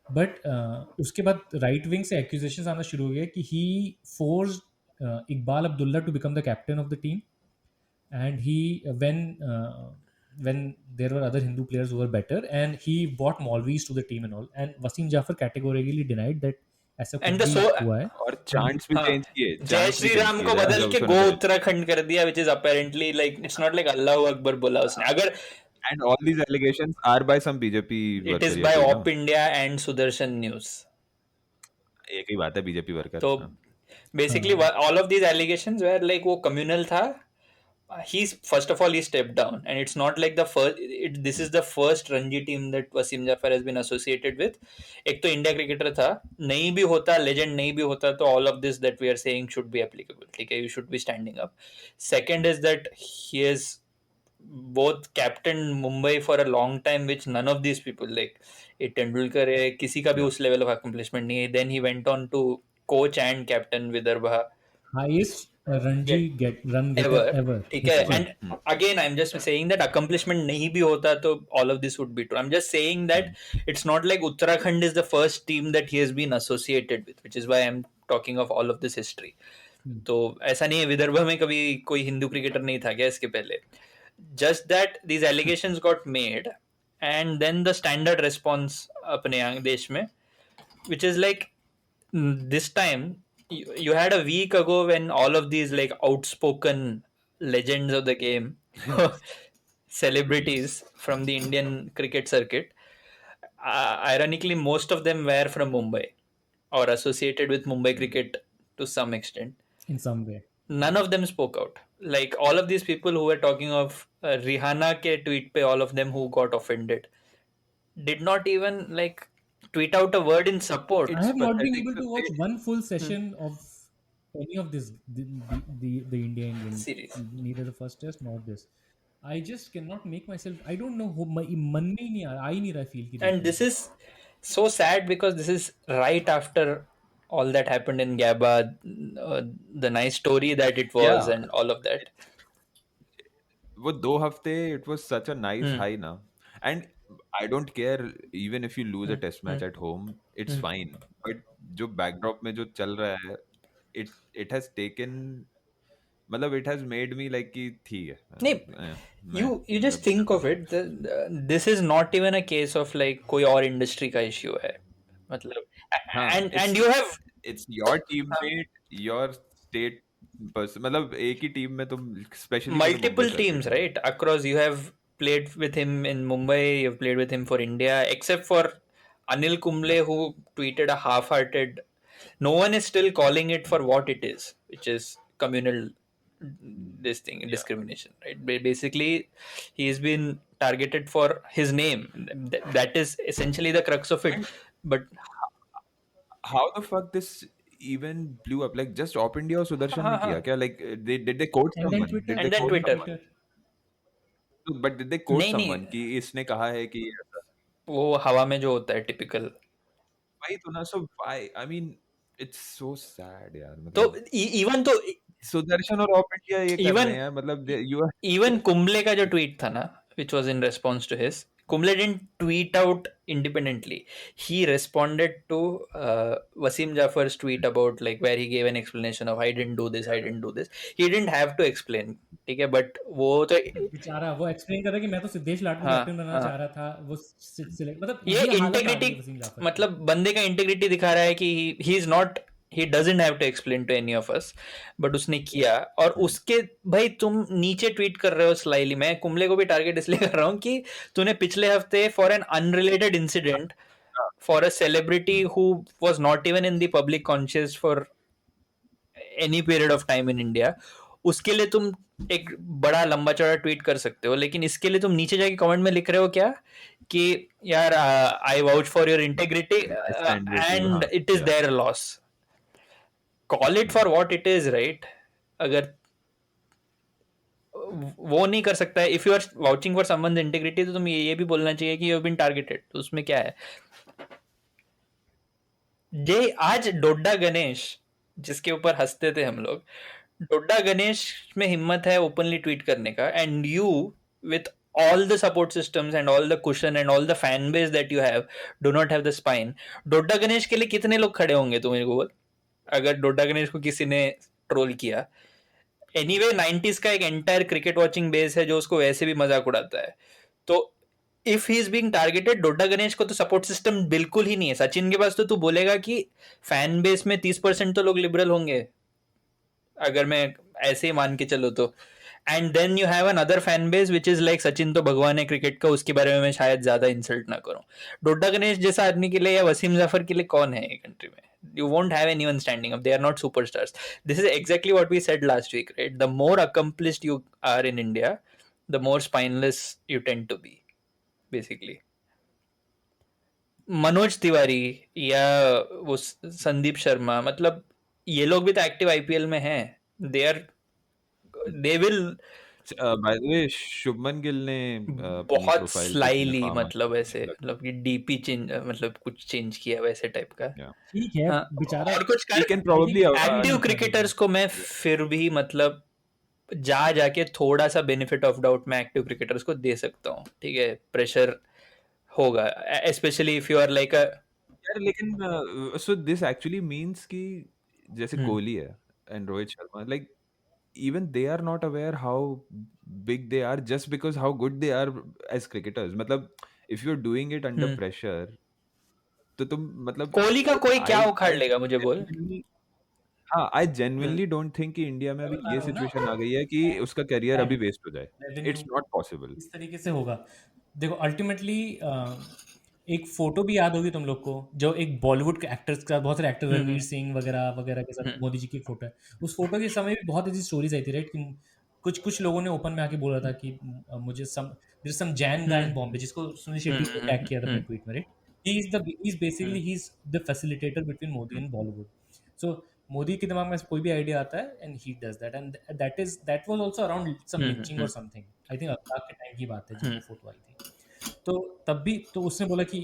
but उसके बाद right wing से accusations आना शुरू हो गए कि he forced Iqbal Abdullah to become the captain of the team, and he when there were other Hindu players who were better, and he bought Maulvis to the team and all, and Wasim Jafar categorically denied that ऐसा कुछ भी हुआ है. और chants भी change किए, जय श्री राम को बदल के गो उत्तराखंड कर दिया, which is apparently like it's not like अल्लाह अकबर बोला उसने. अगर and all these allegations are by some BJP worker. It is by Op India and Sudarshan News. एक ही बात है, बीजेपी वर्कर. तो basically all of these allegations were like वो communal था. He's first of all he stepped down, and it's not like this is the first Ranji team that Wasim Jafar has been associated with. एक तो India cricketer था, नहीं भी होता, legend नहीं भी होता, तो all of this that we are saying should be applicable. ठीक है, you should be standing up. Second is that he is both captained Mumbai for a long time, which none of these people, like Tendulkar है, किसी का भी उस level of accomplishment नहीं है. Then he went on to coach and captain Vidarbha highest Ranji run getter ever. ever. ठीक है, and again I'm just saying that accomplishment नहीं भी होता तो all of this would be true. I'm just saying that it's not like Uttarakhand is the first team that he has been associated with, which is why I'm talking of all of this history. तो ऐसा नहीं है विदर्भ में कभी कोई Hindu cricketer नहीं था क्या इसके पहले. Just that these allegations got made and then the standard response अपने यहाँ देश में, which is like this time you had a week ago when all of these like outspoken legends of the game celebrities from the Indian cricket circuit, ironically most of them were from Mumbai or associated with Mumbai cricket to some extent. In some way. None of them spoke out. Like all of these people who were talking of Rihanna ke tweet pe, all of them who got offended did not even like tweet out a word in support. I have not been pathetic able to to watch say. one full session of any of this the Indian Series. neither the first test nor this. I just cannot make myself. I don't know who my मन में ही नहीं आ ही नहीं रहा feel कि And this is so sad because this is right after all that happened in Gabba, the nice story that it was, Yeah. and all of that. वो 2 हफ्ते it was such a nice high ना, and I don't care even if you lose a test match at home, it's fine. But जो backdrop में जो चल रहा है, it has taken, मतलब it has made me like कि ठीक है. नहीं, you just think of it. This is not even a case of like कोई और industry का issue है. मतलब and you have it's your teammate, your state person, मतलब एक ही टीम में तुम especially multiple teams, right? Across, you have played with him in Mumbai, you've played with him for India, except for Anil Kumble, who tweeted a half-hearted. No one is still calling it for what it is, which is communal discrimination, right? Basically, he's been targeted for his name. That is essentially the crux of it. But how the fuck this even blew up? Like just Op India और सुदर्शन ने किया क्या? Like did they quote and then someone? Twitter And then Twitter. But did they quote नहीं, someone कि इसने कहा है कि ऐसा? वो हवा में जो होता है typical. वही तो ना. So why? I mean, it's so sad यार. तो मतलब even तो सुदर्शन और ऑप इंडिया ये कर रहे हैं. मतलब you are even कुंबले का जो ट्वीट था ना, which was in response to his, Kumble didn't tweet out independently. He responded to Wasim Jafar's tweet about like where he gave an explanation of I didn't do this. He didn't have to explain. ठीक है, but वो तो बेचारा वो explain कर रहा है कि मैं तो सिद्धेश लाट को कैप्टन बनाना चाह रहा था. वो सिलेक्ट मतलब ये इंटीग्रिटी, मतलब बंदे का इंटीग्रिटी दिखा रहा है कि he is not, he doesn't have to explain to any of us, but उसने किया. और उसके भाई तुम नीचे ट्वीट कर रहे हो स्लाइली. मैं कुंबले को भी टारगेट इसलिए कर रहा हूँ कि तूने पिछले हफ्ते for an unrelated incident for a celebrity who was not even in the public conscious for any period of time in India, उसके लिए तुम एक बड़ा लंबा चौड़ा ट्वीट कर सकते हो. लेकिन इसके लिए तुम नीचे जाके कमेंट में लिख रहे हो क्या कि यार I vouch for your integrity and it is their loss. Call it for what it is, right? अगर वो नहीं कर सकता है, if you are vouching for someone's integrity, तो तुम ये भी बोलना चाहिए कि you have been targeted. तो उसमें क्या है? आज डोडा गणेश जिसके ऊपर हंसते थे हम लोग, डोडा गणेश में हिम्मत है ओपनली ट्वीट करने का, and you with all the support systems and all the cushion and all the fan base that you have do not have the spine. डोडा गणेश के लिए कितने लोग खड़े होंगे तुम मेरे को बोल, अगर डोडा गणेश को किसी ने ट्रोल किया. एनीवे 90s का एक एंटायर क्रिकेट वॉचिंग बेस है जो उसको वैसे भी मजाक उड़ाता है. तो if he is being targeted, Dodda Ganesh को तो सपोर्ट सिस्टम बिल्कुल ही नहीं है. सचिन के पास तो तू बोलेगा कि फैन बेस में 30% तो लोग लिबरल होंगे, अगर मैं ऐसे ही मान के चलो तो. And then you have another fan base which is like Sachin तो भगवान है क्रिकेट का, उसके बारे में मैं शायद ज्यादा इंसल्ट ना करूं. डोडा गणेश जैसा आदमी के लिए या वसीम जाफर के लिए कौन है कंट्री में? You won't have anyone standing up. They are not superstars. This is exactly what we said last week, right? The more accomplished you are in India, the more spineless you tend to be, basically. Manoj Tiwari या वो संदीप शर्मा, मतलब ये लोग भी तो active IPL में हैं. They will by the way Shubman Gill ने अपनी बहुत प्रोफाइल पे स्लाइली, फार्मा मतलब ऐसे, मतलब कि डीपी चेंज, मतलब कुछ चेंज किया वैसे टाइप का। ठीक है हाँ, बेचारा, और कुछ he can probably active cricketers को मैं फिर भी मतलब जाके थोड़ा सा बेनिफिट ऑफ डाउट मैं एक्टिव क्रिकेटर्स को दे सकता हूँ, ठीक है, प्रेशर होगा, specially if you are like a यार लेकिन सो दिस एक्चुअली मींस कि जैसे हम्म, कोहली है and Rohit Sharma, like even they are not aware how big they are just because how good they are as cricketers. मतलब if you're doing it under pressure तो तुम मतलब कोहली का कोई I क्या उखाड़ I लेगा मुझे बोल। genuinely हाँ I genuinely don't think कि इंडिया में मैं अभी बता ये रहा हूँ ना, सिचुएशन आ गई है कि उसका करियर अभी वेस्ट हो जाए. Revenue It's not possible. इस तरीके से होगा। देखो अल्टीमेटली एक फोटो भी याद होगी तुम लोग को, जो एक बॉलीवुड के एक्टर्स का, बहुत सारे एक्टर, रणवीर सिंह वगैरह वगैरह के साथ मोदी जी की फोटो है। उस फोटो के समय भी बहुत ऐसी स्टोरीज आई थी, राइट, कि कुछ कुछ लोगों ने ओपन में आके बोला था कि मुझे सम जैन गाय इन बॉम्बे, जिसको सुनील शेट्टी ने टैग किया था अपने ट्वीट में, right. He is basically he is the facilitator between Modi and Bollywood. So Modi के दिमाग में कोई भी आइडिया आता है and he does that, and that was also around some lynching और समथिंग। आई थिंक अनुराग के टाइम की बात है जब वो फोटो आई थी। तो तब भी तो उसने बोला कि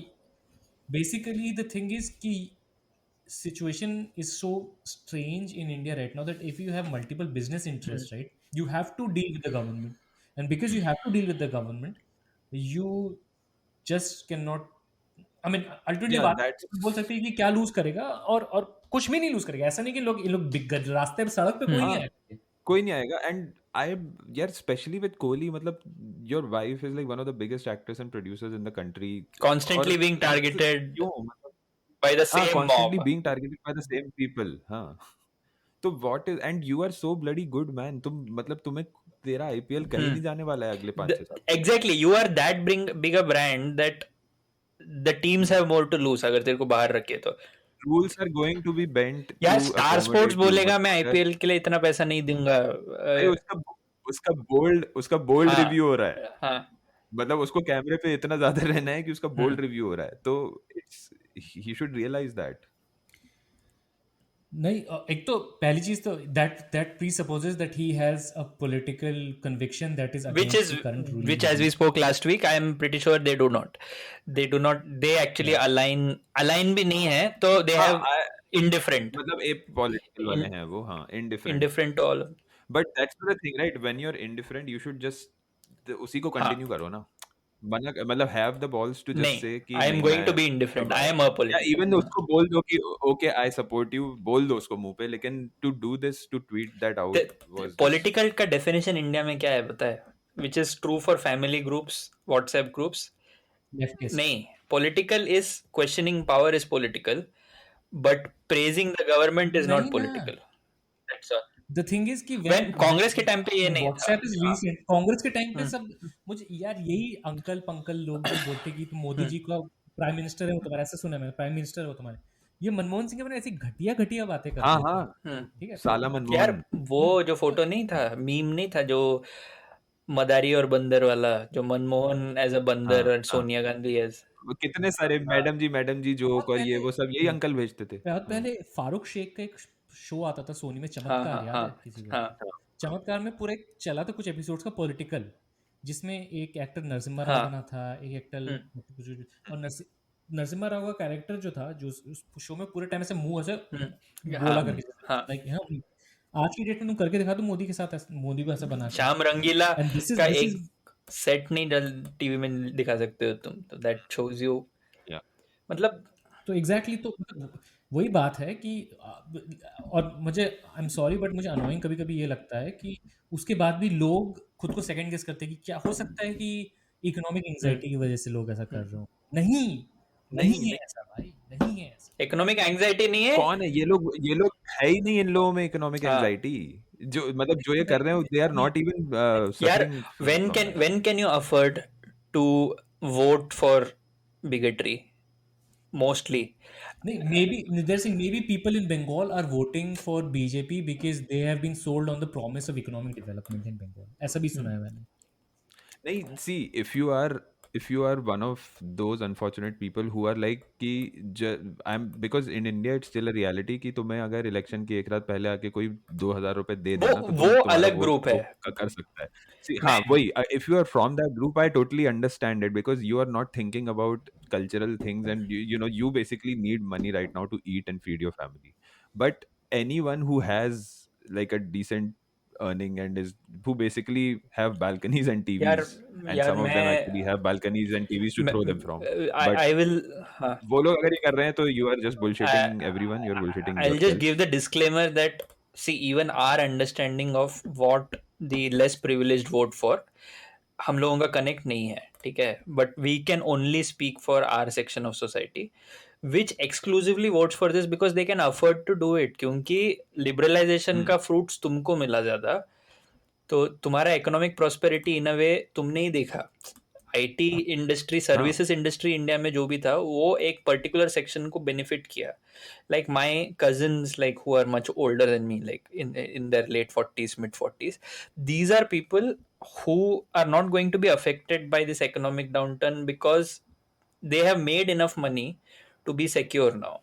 basically the thing is कि situation is so strange in India right now that if you have multiple business interests, right, you have to deal with the government, and because you have to deal with the government, you just cannot, I mean ultimately Yeah, बात that's बोल सकते हैं कि क्या loose करेगा, और कुछ भी नहीं लूज करेगा। ऐसा नहीं कि लोग, ये लोग रास्ते पे, सड़क पे कोई नहीं हाँ आएगा। कोई नहीं आएगा. एंड आई यार स्पेशली विद कोहली, मतलब your wife is like one of the biggest actors and producers in the country. Constantly और बीइंग टारगेटेड क्यों मतलब बाय द हाँ same constantly mob. Being targeted by the same people. हाँ तो what is, and you are so bloody good man. तुम मतलब तुम्हें तेरा आईपीएल कहीं नहीं जाने वाला है अगले 5-6 साल. Exactly, you are that big a brand that the teams have more to lose अगर तेरे को बाहर रखे तो। Rules are going to be bent यार to star sports accommodate you. बोलेगा मैं मतलब आईपीएल के लिए इतना पैसा नहीं दूंगा। भाई उसका बोल्ड हाँ रिव्यू हो रहा है. हाँ, मतलब उसको कैमरे पे इतना ज्यादा रहना है कि उसका बोल्ड रिव्यू हो रहा है. तो it's he should realise that. नहीं, एक तो पहली चीज तो that presupposes that he has a political conviction that is which is against the current ruling which as we spoke last week, I am pretty sure they do not they actually align भी नहीं है, तो they हाँ have indifferent मतलब ए political वाले हैं वो. हाँ indifferent. indifferent to all। But that's the thing right, when you are indifferent you should just उसी को हाँ कंटिन्यू करो ना. बना मतलब have the balls to just नहीं, से कि I am नहीं going to मैं be indifferent, I am या apolitical। इवन उसको बोल दो कि ओके आई सपोर्ट यू, बोल दो उसको मुंह पे. लेकिन to do this, to tweet that out was political का डेफिनेशन इंडिया में क्या है पता है? Which is true for family groups, WhatsApp groups. Leftist. नहीं, political is questioning power is political, but praising the government is not नहीं ना, political. That's all. The thing is कि When कांग्रेस के टाइम पे ये नहीं था। व्हाट्सएप इज रीसेंट, कांग्रेस के टाइम पे सब, मुझे यार यही अंकल पंकल लोग जो बोलते कि तुम मोदी जी का प्राइम मिनिस्टर है वो तुम्हारा, ऐसा सुना है मैंने, प्राइम मिनिस्टर हो तुम्हारे, ये मनमोहन सिंह के बारे में ऐसी घटिया घटिया बातें हाँ करते थे, हाँ ठीक है। साला यार मनमोहन. वो जो फोटो नहीं था, मीम नहीं था, जो मदारी और बंदर वाला, जो मनमोहन एज अ बंदर हाँ और सोनिया गांधी एज, वो कितने सारे मैडम जी जोक बहुत और ये पहले वो सब यही अंकल भेजते थे. बहुत पहले फारूक शेख का एक शो आता था सोनी में, हाँ चमत्कार, हाँ याद हाँ है किसी को? हाँ चमत्कार में पूरा एक चला था कुछ एपिसोड्स का पॉलिटिकल, जिसमें एक एक्टर नरसिम्हा राव हाँ बना था, एक एक्टर, और नरसिम्हा राव का कैरेक्टर जो था, जो उस शो में पूरे टाइम ऐसे मुंह ऐसे बोला हाँ करके, हाँ। लाइक आज की डेट में तुम करके दिखा दो मोदी के साथ, मोदी को ऐसा बना के, श्याम रंगीला एंड दिस का इज एक सेट नहीं डल टीवी में दिखा सकते हो तुम, तो दैट शोज यू, या मतलब तो एग्जैक्टली तो वही बात है कि और मुझे, आई एम सॉरी बट मुझे अनोइंग कभी कभी ये लगता है कि उसके बाद भी लोग खुद को सेकंड गेस करते हैं कि क्या हो सकता है कि इकोनॉमिक एंजाइटी की वजह से लोग ऐसा कर रहे हो। नहीं नहीं है ऐसा भाई, नहीं है ऐसा। इकोनॉमिक एंजाइटी नहीं है। कौन है ये लोग है ही नहीं इन लोगों में इकोनॉमिक हाँ एंजाइटी. जो मतलब जो ये कर रहे हैं दे आर नॉट इवन यार, suffering. when can you afford to vote for bigotry? Mostly नहीं, maybe they're saying maybe people in Bengal are voting for BJP because they have been sold on the promise of economic development in Bengal, ऐसा भी सुना है मैंने। नहीं see if you are if you are one of those unfortunate people who are like कि I'm because in India it's still a reality कि तुम्हें अगर इलेक्शन की एक रात पहले आके कोई 2,000 रुपए दे देना तो वो तुम तुम्हारा अलग वोट ग्रुप है। वो कर सकता है। See, मैं हाँ वही if you are from that group I totally understand it because you are not thinking about cultural things and you know you basically need money right now to eat and feed your family. But anyone who has like a decent earning and is who basically have balconies and यार TVs and यार some of them actually have balconies and TVs to throw them from. But I will हाँ वो लोग अगर ये कर रहे हैं तो you are just bullshitting everyone, you're bullshitting I'll just yourself. give the disclaimer that see even our understanding of what the less privileged vote for हम लोगों का कनेक्ट नहीं है, ठीक है, but we can only speak for our section of society which exclusively votes for this because they can afford to do it, क्योंकि liberalisation का fruits तुमको मिला ज़्यादा, तो तुम्हारा इकोनॉमिक प्रॉस्पेरिटी इन अ वे तुमने ही देखा। IT industry, services industry India में जो भी था वो एक पर्टिकुलर सेक्शन को बेनिफिट किया। Like my cousins like who are much older than me, like in their late 40s mid 40s, these are people who are not going to be affected by this economic downturn because they have made enough money to be secure now,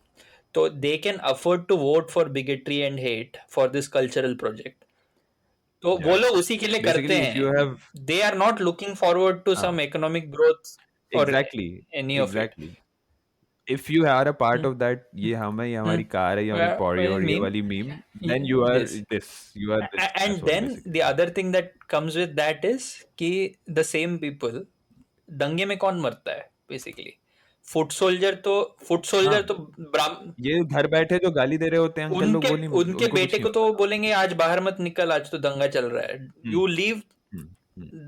so they can afford to vote for bigotry and hate for this cultural project. तो वो Yeah. लोग उसी के लिए करते Basically, if you हैं, have they are not looking forward to some economic growth or exactly, any of it. exactly. If you are a part of that, ये हमें ये हमारी कार है ये हमारी पौड़ी और ये meme. वाली meme, then you are Yes. this, you are this And asshole, then basically. the other thing that comes with that is कि the same people, दंगे में कौन मरता है बेसिकली? फुट सोल्जर तो ये घर बैठे जो गाली दे रहे होते हैं अंकल लोग वो नहीं उनके उनको बेटे कुछ को तो वो बोलेंगे आज बाहर मत निकल, आज तो दंगा चल रहा है। You leave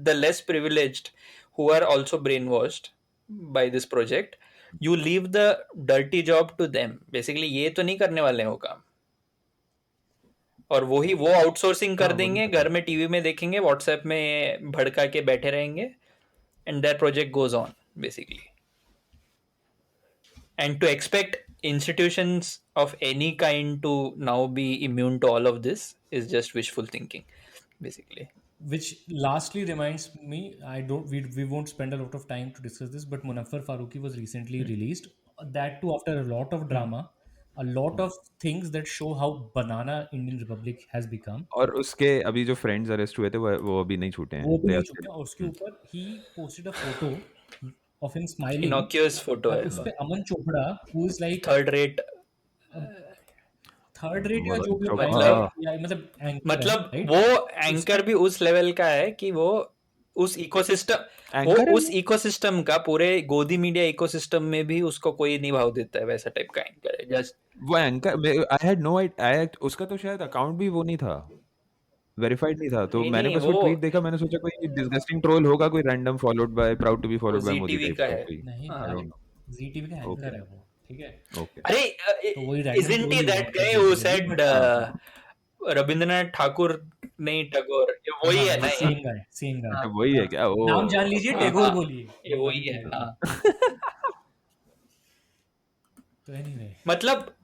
the less privileged who are also brainwashed by this project, you leave the dirty job to them. Basically ये तो नहीं करने वाले हो काम, और वो आउटसोर्सिंग कर देंगे, घर में टीवी में देखेंगे, व्हाट्सएप में भड़का के बैठे रहेंगे, and their project goes on basically. And to expect institutions of any kind to now be immune to all of this is just wishful thinking basically. Which lastly reminds me, we won't spend a lot of time to discuss this, but Munaffar Farooqi was recently released. That too after a lot of drama, a lot of things that show how banana Indian Republic has become. और उसके अभी जो friends arrest हुए थे वो अभी नहीं छूटे हैं। वो भी नहीं छूटे, और उसके ऊपर he posted a photo of him smiling. Innocuous photo है। उस पे Aman Chopra who is like third rate या जो भी मतलब वो एंकर भी उस लेवल का है कि वो उस इकोसिस्टम का पूरे गोदी मीडिया इकोसिस्टम में भी उसको कोई नहीं भाव देता है, वैसा टाइप का एंकर है। जस्ट वो anchor I had no idea, उसका तो शायद अकाउंट भी वो नहीं था, वेरीफाइड नहीं था, तो मैंने बस वो ट्वीट देखा, मैंने सोचा कोई डिस्गस्टिंग ट्रोल होगा, कोई random followed by proud to be followed by Modi type का कोई। नहीं, जी टीवी का एंकर है वो, ठीक है। ओके, अरे isn't he that guy who said Rabindranath Thakur नहीं टैगोर, वही है ना? सेम गाय वही है क्या? ओ नाम जान लीजिए, टैगोर बोलिए, ये वही है। तो एनीवे मतलब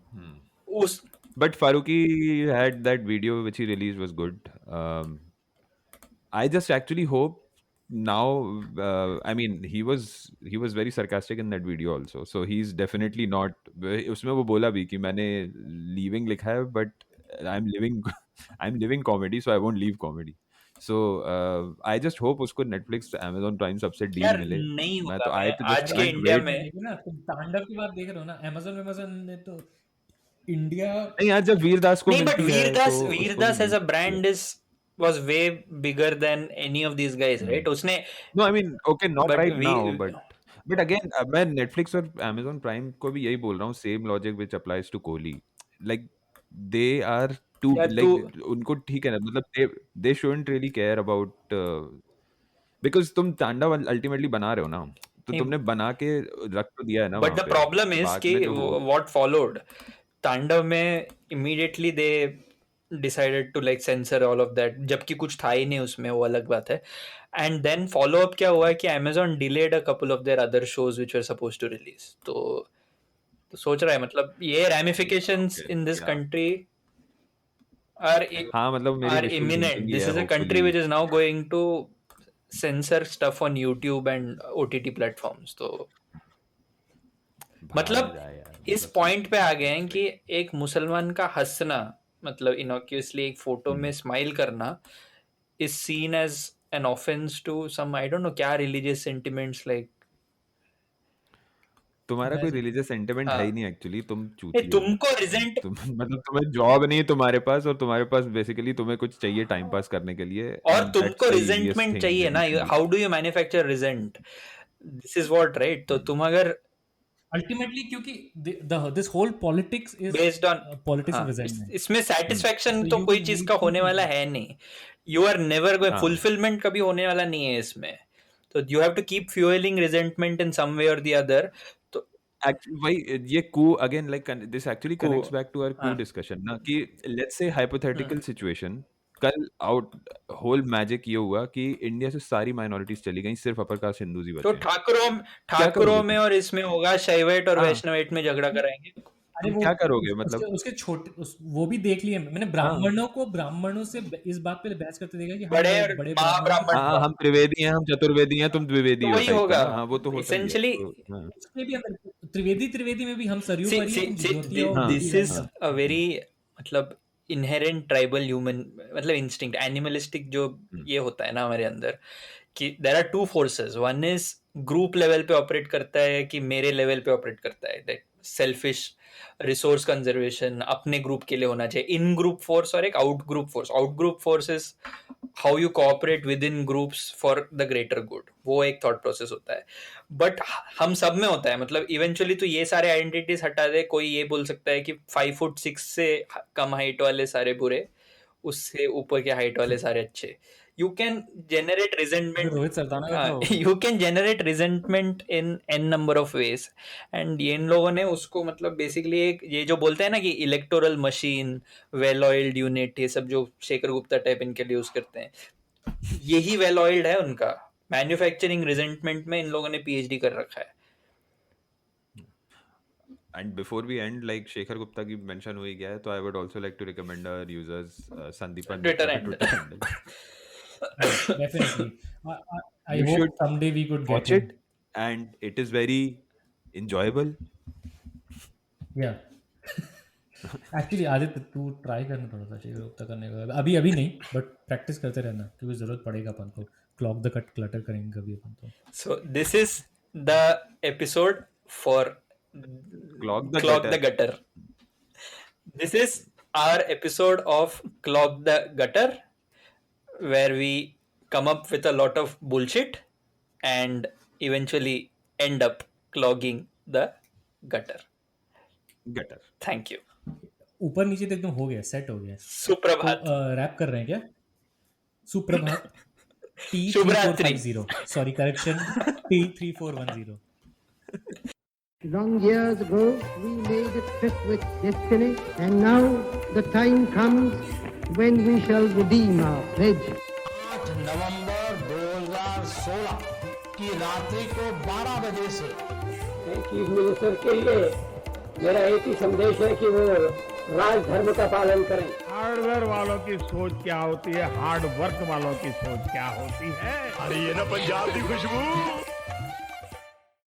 उस But Farooqi had that video which he released was good. I just actually hope now. I mean, he was very sarcastic in that video also. So he's definitely not. उसमें वो बोला भी कि मैंने leaving लिखा है, but I'm living comedy, so I won't leave comedy. So I just hope उसको Netflix, Amazon Prime सबसे डील मिले। नहीं मैं होगा, तो आज के इंडिया में ना तुम तांडव की बात देख रहे हो ना, Amazon ने तो इंडिया नहीं, आज जब वीरदास को नहीं, but मिलती है Vir Das as a brand was way bigger than any of these guys, right? उसने No, I mean, okay, not But right we- now, but again, मैं Netflix और Amazon Prime को भी यही बोल रहा हूँ, same logic which applies to Kohli. Like they are too Yeah, like उनको ठीक है ना, मतलब they shouldn't really care about because तुम तांडव ultimately बना रहे हो ना, तो तुमने बना के रख तो दिया है ना। But the problem is कि what followed, तांडव में immediately they decided to like censor all of that, जबकि कुछ था ही नहीं उसमें, वो अलग बात है। And then follow up क्या हुआ कि Amazon delayed a couple of their other shows which were supposed to release. तो सोच रहा है मतलब ये ramifications in this country are हाँ, मतलब are imminent. This is a country which is now going to censor stuff on YouTube and OTT platforms. तो मतलब भाग जा यार, इस पॉइंट पे आ गए हैं कि एक मुसलमान का हंसना, मतलब इनोक्यूसली एक फोटो में स्माइल करना, is seen as an offence to some, I don't know क्या रिलीजियस सेंटिमेंट्स, लाइक तुम्हारा कोई रिलीजियस सेंटिमेंट है ही नहीं एक्चुअली, तुम चूती हो। तुमको रिजेंट, मतलब तुम्हें जॉब नहीं है तुम्हारे पास, और तुम्हारे पास बेसिकली तुम्हें कुछ चाहिए टाइम पास करने के लिए, और and तुमको that's the रिजेंटमेंट easiest चाहिए thing ना, that you how do you manufacture resentment, this is what, right? तो तुम अगर अल्टीमेटली, क्योंकि this whole politics is based on politics of resentment, इसमें सेटिस्फैक्शन So तो you कोई need चीज का होने to- वाला है नहीं, यू आर नेवर गोइंग, हाँ। फुलफिलमेंट कभी होने वाला नहीं है इसमें, तो you have to keep fuelling resentment in some way और द अदर। तो वही ये coup again, like this actually Coup, connects back to our coup हाँ। डिस्कशन ना, कि लेट्स से हाइपोथेटिकल सिचुएशन, कल आउट होल मैजिक ये हुआ कि इंडिया से सारी माइनॉरिटीज चली गई, सिर्फ अपर कास्ट हिंदूज ही तो बचे हैं। ठाकुरों तुम? में और इसमें होगा, शैवैट और हाँ। वैष्णवेट में झगड़ा कराएंगे। अरे तुम वो क्या करोगे मतलब? उसके छोटे वो भी देख लिए मैंने, ब्राह्मणों से इस बात पे बहस करते देखा कि बड़े हम और बड़े महाब्राह्मण, हाँ, हम त्रिवेदी हैं, हम चतुर्वेदी हैं, तुम द्विवेदी तो हो वही type का होगा। ना। हाँ, वो तो होता ही है। Essentially, तो, हाँ। उसमें भी अंदर त्रिवेदी में भी हम सरयू पर ही हैं, ज्योतिया और दिस ज्योति इज हैं। अ वेरी, मतलब इनहेरेंट ट्राइबल ह्यूमन, मतलब इंस्टिंक्ट, एनिमलिस्टिक जो ये होता है ना हमारे अंदर, कि there are two forces, one is group level पे ऑपरेट करता है कि मेरे लेवल पे ऑपरेट करता है, दैट सेल्फिश रिसोर्स कंजर्वेशन अपने ग्रुप के लिए होना चाहिए, इन ग्रुप फोर्स, और एक out group force. Out group force is how you cooperate with in groups for the greater good, वो एक थॉट प्रोसेस होता है। बट हम सब में होता है, मतलब इवेंचुअली तो ये सारे आइडेंटिटीज हटा दे, कोई ये बोल सकता है कि 5'6" से कम हाइट वाले सारे बुरे, उससे ऊपर के हाइट वाले सारे अच्छे। You can generate resentment. Rohit Sardana का था You can generate resentment in n number of ways. And ये इन लोगों ने उसको, मतलब बेसिकली एक ये जो बोलते हैं ना कि electoral machine, well oiled unit, ये सब जो शेखर गुप्ता टाइप इनके लिए यूज करते हैं, यही वेल ऑयल्ड है उनका। मैन्युफैक्चरिंग रिजेंटमेंट में इन लोगों ने PhD कर रखा है। And before we end, like Shekhar Gupta की मेंशन हो ही गया है, तो I would also like to recommend our users Sandipan Twitter का handle. Twitter handle. Definitely. I You hope should someday we could Watch get him. it, and it is very enjoyable. Yeah. Actually Aditya तू try करना थोड़ा सा शेखर गुप्ता करने का, अभी नहीं, but practice करते रहना, क्योंकि जरूरत पड़ेगा अपन को। क्लॉक द कट क्लटर करेंगे कभी अपन तो। So this is the episode for Clog the gutter. This is our episode of Clog the Gutter, where we come up with a lot of bullshit and eventually end up clogging the gutter. Gutter. Thank you. ऊपर नीचे तो एकदम हो गया, set हो गया। सुप्रभात। Rap कर रहे हैं क्या? सुप्रभात। शुभरात्रि। T3450, sorry correction, T3410। Long years ago, we made a tryst with destiny, and now the time comes when we shall redeem our pledge. 8 नवंबर 2016 की रात्रि को 12 बजे से चीफ मिनिस्टर के लिए मेरा एक ही संदेश है कि वो राज धर्म का पालन करें। हार्डवेयर वालों की सोच क्या होती है, हार्ड वर्क वालों की सोच क्या होती है। अरे ये ना पंजाब की खुशबू।